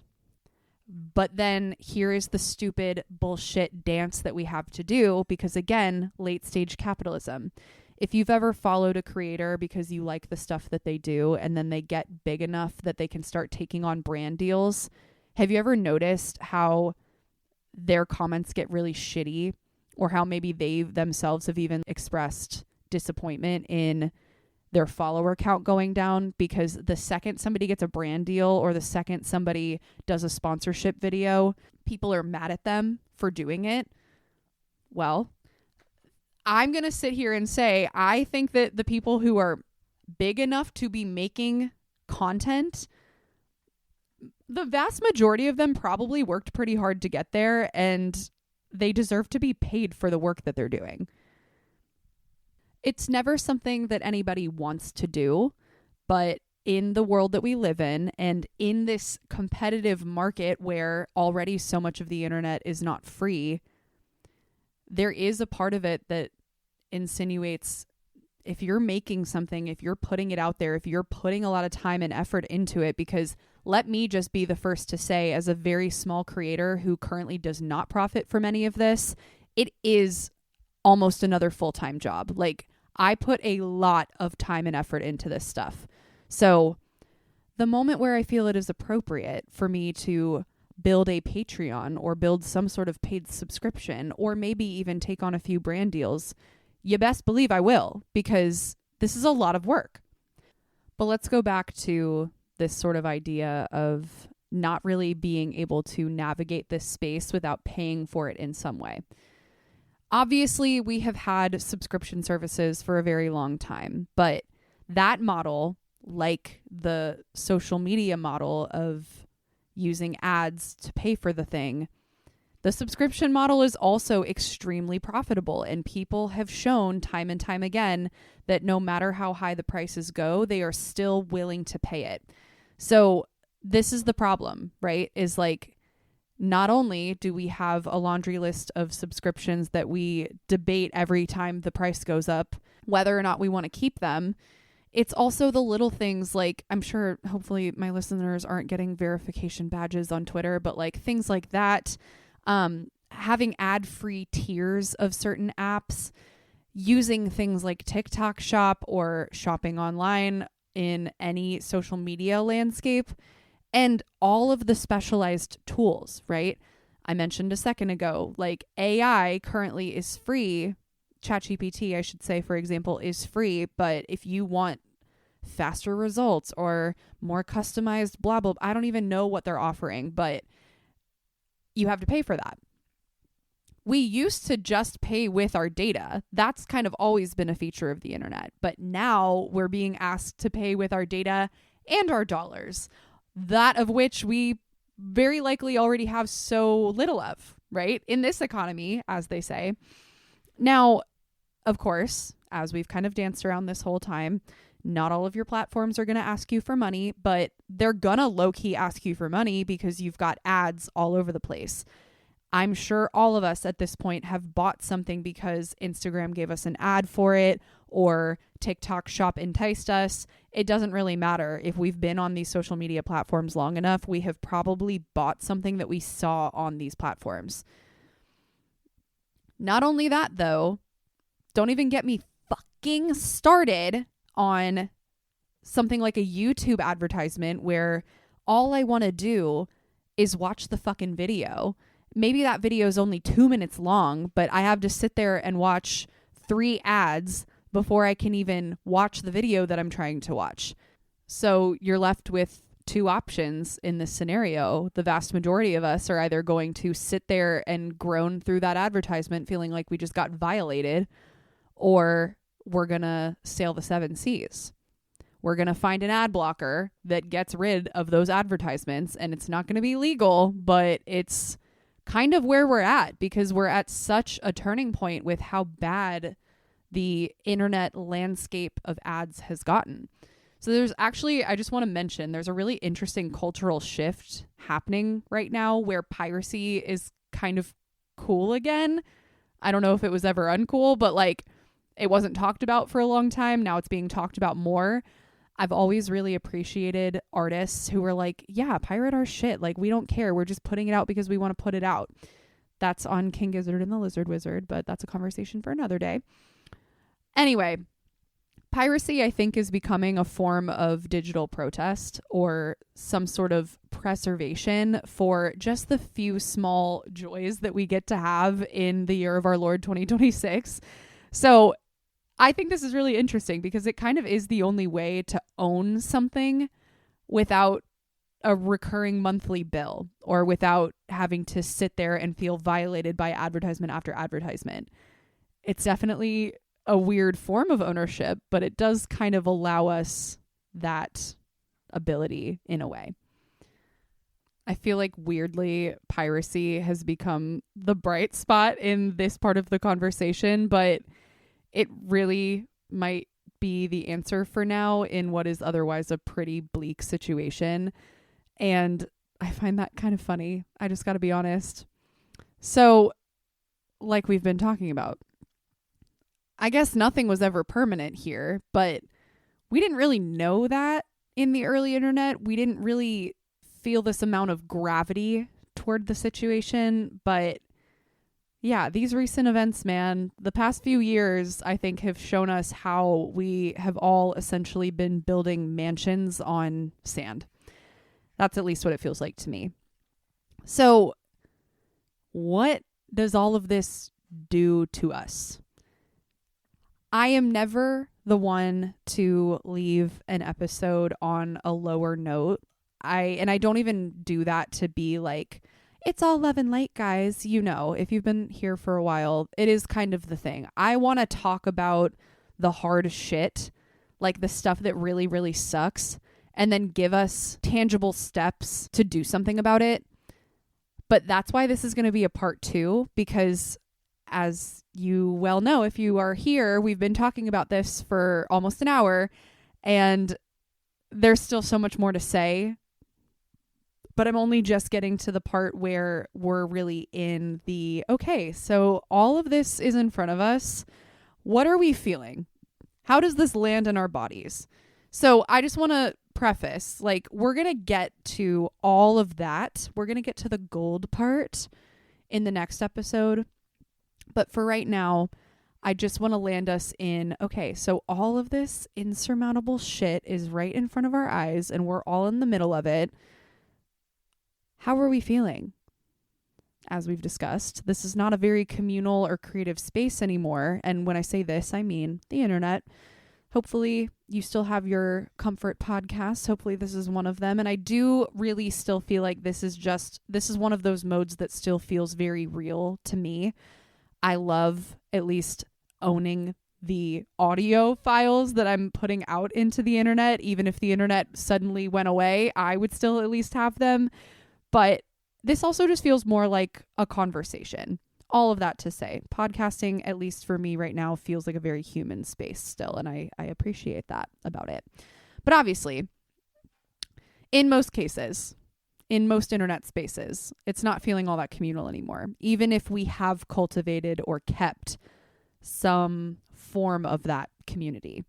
Speaker 1: but then here is the stupid bullshit dance that we have to do because, again, late stage capitalism. If you've ever followed a creator because you like the stuff that they do and then they get big enough that they can start taking on brand deals, have you ever noticed how their comments get really shitty or how maybe they themselves have even expressed disappointment in their follower count going down because the second somebody gets a brand deal or the second somebody does a sponsorship video, people are mad at them for doing it? Well, I'm going to sit here and say, I think that the people who are big enough to be making content, the vast majority of them probably worked pretty hard to get there and they deserve to be paid for the work that they're doing. It's never something that anybody wants to do, but in the world that we live in and in this competitive market where already so much of the internet is not free, there is a part of it that insinuates if you're making something, if you're putting it out there, if you're putting a lot of time and effort into it, because let me just be the first to say, as a very small creator who currently does not profit from any of this, it is almost another full-time job. Like, I put a lot of time and effort into this stuff. So the moment where I feel it is appropriate for me to build a Patreon or build some sort of paid subscription, or maybe even take on a few brand deals, you best believe I will, because this is a lot of work. But let's go back to this sort of idea of not really being able to navigate this space without paying for it in some way. Obviously, we have had subscription services for a very long time, but that model, like the social media model of using ads to pay for the thing, the subscription model is also extremely profitable, and people have shown time and time again that no matter how high the prices go, they are still willing to pay it. So this is the problem, right? Is like, not only do we have a laundry list of subscriptions that we debate every time the price goes up, whether or not we want to keep them, it's also the little things like, I'm sure hopefully my listeners aren't getting verification badges on Twitter, but like things like that. Having ad-free tiers of certain apps, using things like TikTok Shop or shopping online in any social media landscape, and all of the specialized tools, right? I mentioned a second ago, like AI currently is free. ChatGPT, I should say, for example, is free, but if you want faster results or more customized blah, blah, I don't even know what they're offering, but you have to pay for that. We used to just pay with our data. That's kind of always been a feature of the internet. But now we're being asked to pay with our data and our dollars, that of which we very likely already have so little of, right? In this economy, as they say. Now, of course, as we've kind of danced around this whole time, not all of your platforms are going to ask you for money, but they're going to low-key ask you for money because you've got ads all over the place. I'm sure all of us at this point have bought something because Instagram gave us an ad for it or TikTok Shop enticed us. It doesn't really matter. If we've been on these social media platforms long enough, we have probably bought something that we saw on these platforms. Not only that, though, don't even get me fucking started on something like a YouTube advertisement where all I want to do is watch the fucking video. Maybe that video is only 2 minutes long, but I have to sit there and watch 3 ads before I can even watch the video that I'm trying to watch. So you're left with 2 options in this scenario. The vast majority of us are either going to sit there and groan through that advertisement feeling like we just got violated, or we're going to sail the 7 seas. We're going to find an ad blocker that gets rid of those advertisements, and it's not going to be legal, but it's kind of where we're at because we're at such a turning point with how bad the internet landscape of ads has gotten. So there's actually, I just want to mention, there's a really interesting cultural shift happening right now where piracy is kind of cool again. I don't know if it was ever uncool, but like, it wasn't talked about for a long time. Now it's being talked about more. I've always really appreciated artists who were like, yeah, pirate our shit. Like, we don't care. We're just putting it out because we want to put it out. That's on King Gizzard and the Lizard Wizard, but that's a conversation for another day. Anyway, piracy, I think, is becoming a form of digital protest or some sort of preservation for just the few small joys that we get to have in the year of our Lord 2026. So I think this is really interesting because it kind of is the only way to own something without a recurring monthly bill or without having to sit there and feel violated by advertisement after advertisement. It's definitely a weird form of ownership, but it does kind of allow us that ability in a way. I feel like weirdly piracy has become the bright spot in this part of the conversation, but it really might be the answer for now in what is otherwise a pretty bleak situation. And I find that kind of funny. I just got to be honest. So, like we've been talking about, I guess nothing was ever permanent here, but we didn't really know that in the early internet. We didn't really feel this amount of gravity toward the situation. But yeah, these recent events, man, the past few years, I think, have shown us how we have all essentially been building mansions on sand. That's at least what it feels like to me. So what does all of this do to us? I am never the one to leave an episode on a lower note. I don't even do that to be like, it's all love and light, guys. You know, if you've been here for a while, it is kind of the thing. I want to talk about the hard shit, like the stuff that really, really sucks, and then give us tangible steps to do something about it. But that's why this is going to be a part 2, because as you well know, if you are here, we've been talking about this for almost an hour, and there's still so much more to say. But I'm only just getting to the part where we're really in the, okay, so all of this is in front of us. What are we feeling? How does this land in our bodies? So I just want to preface, like, we're going to get to all of that. We're going to get to the gold part in the next episode. But for right now, I just want to land us in, okay, so all of this insurmountable shit is right in front of our eyes and we're all in the middle of it. How are we feeling? As we've discussed, this is not a very communal or creative space anymore. And when I say this, I mean the internet. Hopefully you still have your comfort podcasts. Hopefully this is one of them. And I do really still feel like this is one of those modes that still feels very real to me. I love at least owning the audio files that I'm putting out into the internet. Even if the internet suddenly went away, I would still at least have them. But this also just feels more like a conversation. All of that to say, podcasting, at least for me right now, feels like a very human space still. And I appreciate that about it. But obviously, in most cases, in most internet spaces, it's not feeling all that communal anymore. Even if we have cultivated or kept some form of that community,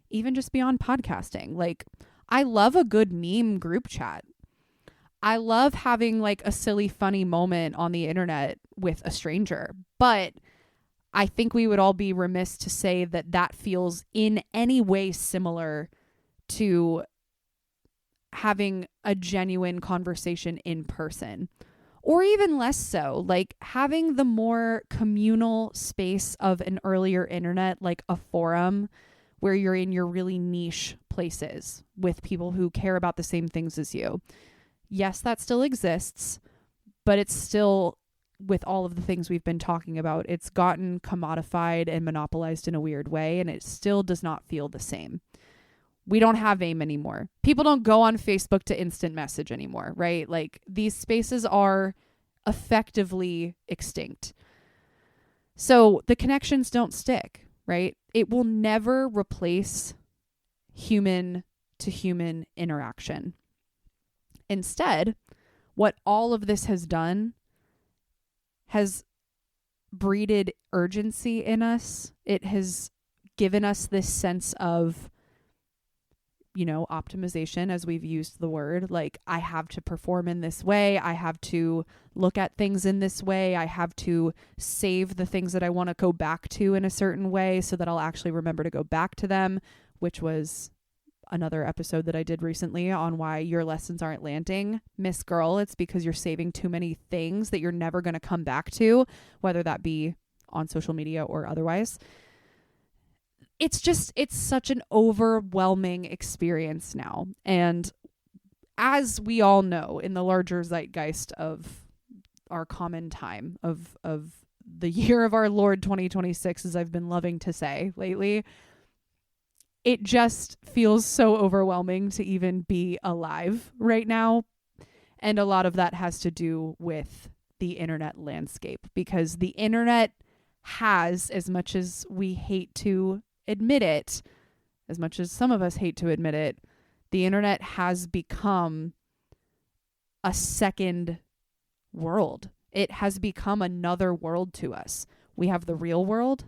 Speaker 1: even just beyond podcasting. Like, I love a good meme group chat. I love having like a silly, funny moment on the internet with a stranger, but I think we would all be remiss to say that that feels in any way similar to having a genuine conversation in person, or even less so, like having the more communal space of an earlier internet, like a forum where you're in your really niche places with people who care about the same things as you. Yes, that still exists, but it's still, with all of the things we've been talking about, it's gotten commodified and monopolized in a weird way, and it still does not feel the same. We don't have AIM anymore. People don't go on Facebook to instant message anymore, right? Like, these spaces are effectively extinct. So the connections don't stick, right? It will never replace human to human interaction. Instead, what all of this has done has breeded urgency in us. It has given us this sense of, you know, optimization, as we've used the word. Like, I have to perform in this way. I have to look at things in this way. I have to save the things that I want to go back to in a certain way so that I'll actually remember to go back to them, which was another episode that I did recently on why your lessons aren't landing. Miss Girl, it's because you're saving too many things that you're never going to come back to, whether that be on social media or otherwise. It's such an overwhelming experience now. And as we all know, in the larger zeitgeist of our common time, of the year of our Lord 2026, as I've been loving to say lately, it just feels so overwhelming to even be alive right now. And a lot of that has to do with the internet landscape, because the internet has, as much as we hate to admit it, as much as some of us hate to admit it, the internet has become a second world. It has become another world to us. We have the real world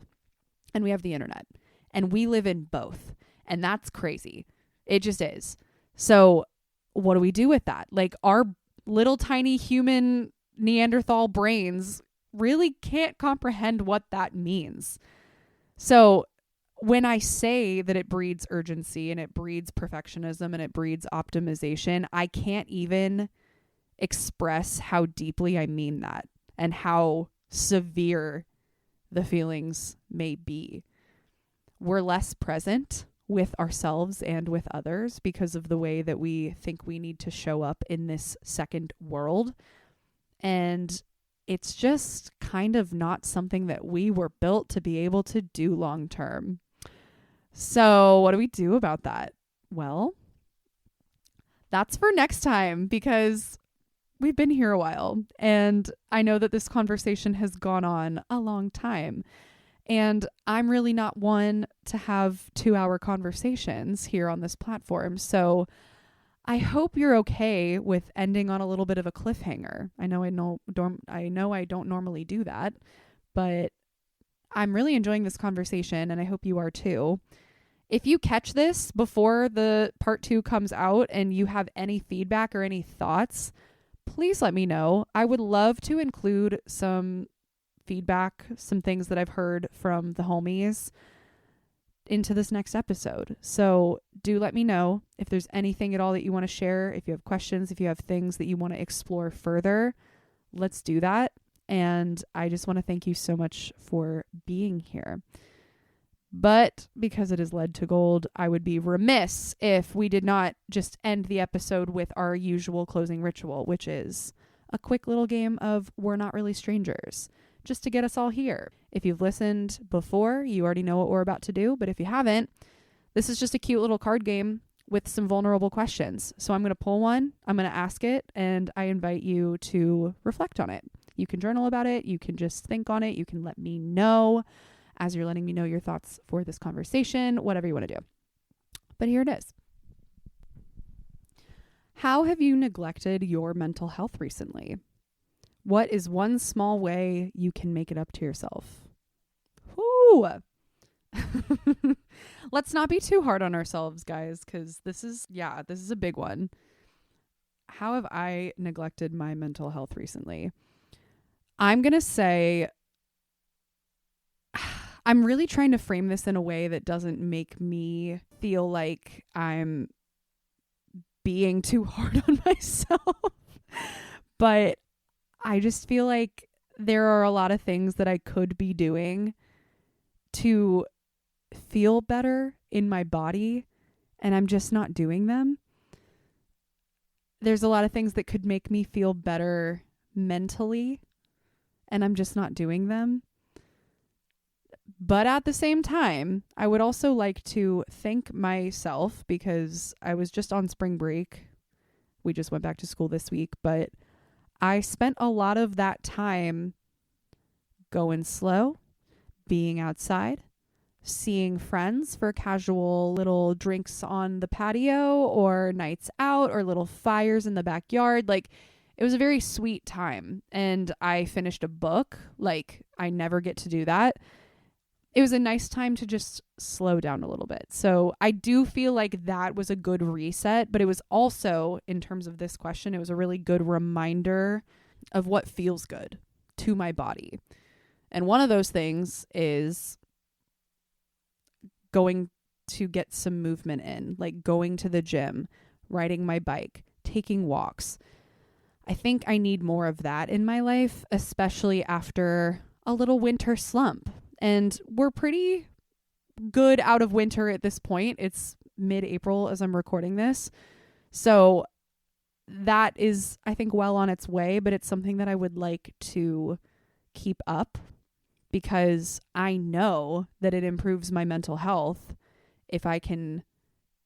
Speaker 1: and we have the internet, and we live in both. And that's crazy. It just is. So what do we do with that? Like, our little tiny human Neanderthal brains really can't comprehend what that means. So when I say that it breeds urgency and it breeds perfectionism and it breeds optimization, I can't even express how deeply I mean that and how severe the feelings may be. We're less present with ourselves and with others because of the way that we think we need to show up in this second world. And it's just kind of not something that we were built to be able to do long term. So what do we do about that? Well, that's for next time, because we've been here a while and I know that this conversation has gone on a long time. And I'm really not one to have 2-hour conversations here on this platform. So I hope you're okay with ending on a little bit of a cliffhanger. I know I don't normally do that, but I'm really enjoying this conversation and I hope you are too. If you catch this before the part 2 comes out and you have any feedback or any thoughts, please let me know. I would love to include some feedback, some things that I've heard from the homies into this next episode. So do let me know if there's anything at all that you want to share. If you have questions, if you have things that you want to explore further, let's do that. And I just want to thank you so much for being here. But because it has led to gold, I would be remiss if we did not just end the episode with our usual closing ritual, which is a quick little game of We're Not Really Strangers, just to get us all here. If you've listened before, you already know what we're about to do. But if you haven't, this is just a cute little card game with some vulnerable questions. So I'm going to pull one, I'm going to ask it, and I invite you to reflect on it. You can journal about it. You can just think on it. You can let me know as you're letting me know your thoughts for this conversation, whatever you want to do. But here it is. How have you neglected your mental health recently? What is one small way you can make it up to yourself? Whoo! Let's not be too hard on ourselves, guys, because this is a big one. How have I neglected my mental health recently? I'm going to say, I'm really trying to frame this in a way that doesn't make me feel like I'm being too hard on myself. But I just feel like there are a lot of things that I could be doing to feel better in my body, and I'm just not doing them. There's a lot of things that could make me feel better mentally, and I'm just not doing them. But at the same time, I would also like to thank myself, because I was just on spring break. We just went back to school this week, but I spent a lot of that time going slow, being outside, seeing friends for casual little drinks on the patio or nights out or little fires in the backyard. Like, it was a very sweet time. And I finished a book. Like, I never get to do that. It was a nice time to just slow down a little bit. So I do feel like that was a good reset, but it was also, in terms of this question, it was a really good reminder of what feels good to my body. And one of those things is going to get some movement in, like going to the gym, riding my bike, taking walks. I think I need more of that in my life, especially after a little winter slump. And we're pretty good out of winter at this point. It's mid-April as I'm recording this. So that is, I think, well on its way, but it's something that I would like to keep up, because I know that it improves my mental health if I can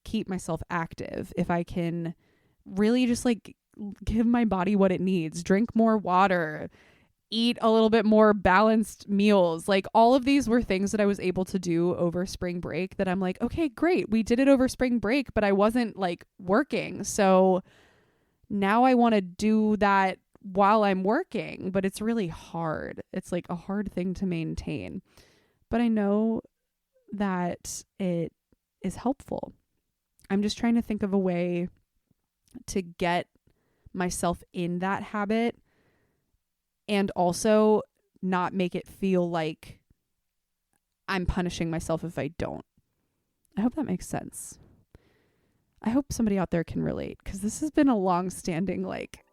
Speaker 1: keep myself active, if I can really just like give my body what it needs, drink more water, eat a little bit more balanced meals. Like all of these were things that I was able to do over spring break that I'm like, okay, great. We did it over spring break, but I wasn't like working. So now I want to do that while I'm working, but it's really hard. It's like a hard thing to maintain. But I know that it is helpful. I'm just trying to think of a way to get myself in that habit and also not make it feel like I'm punishing myself if I don't. I hope that makes sense. I hope somebody out there can relate, because this has been a long-standing like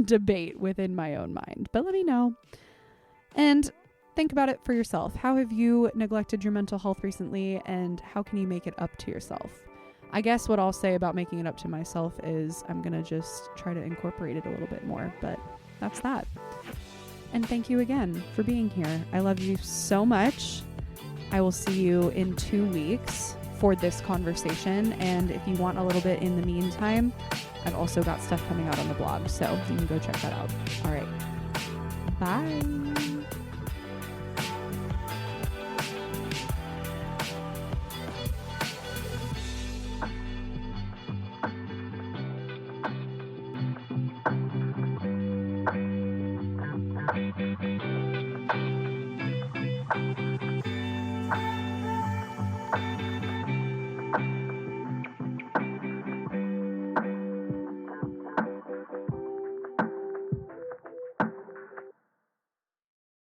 Speaker 1: debate within my own mind. But let me know. And think about it for yourself. How have you neglected your mental health recently, and how can you make it up to yourself? I guess what I'll say about making it up to myself is I'm going to just try to incorporate it a little bit more, but that's that. And thank you again for being here. I love you so much. I will see you in 2 weeks for this conversation. And if you want a little bit in the meantime, I've also got stuff coming out on the blog, so you can go check that out. All right. Bye.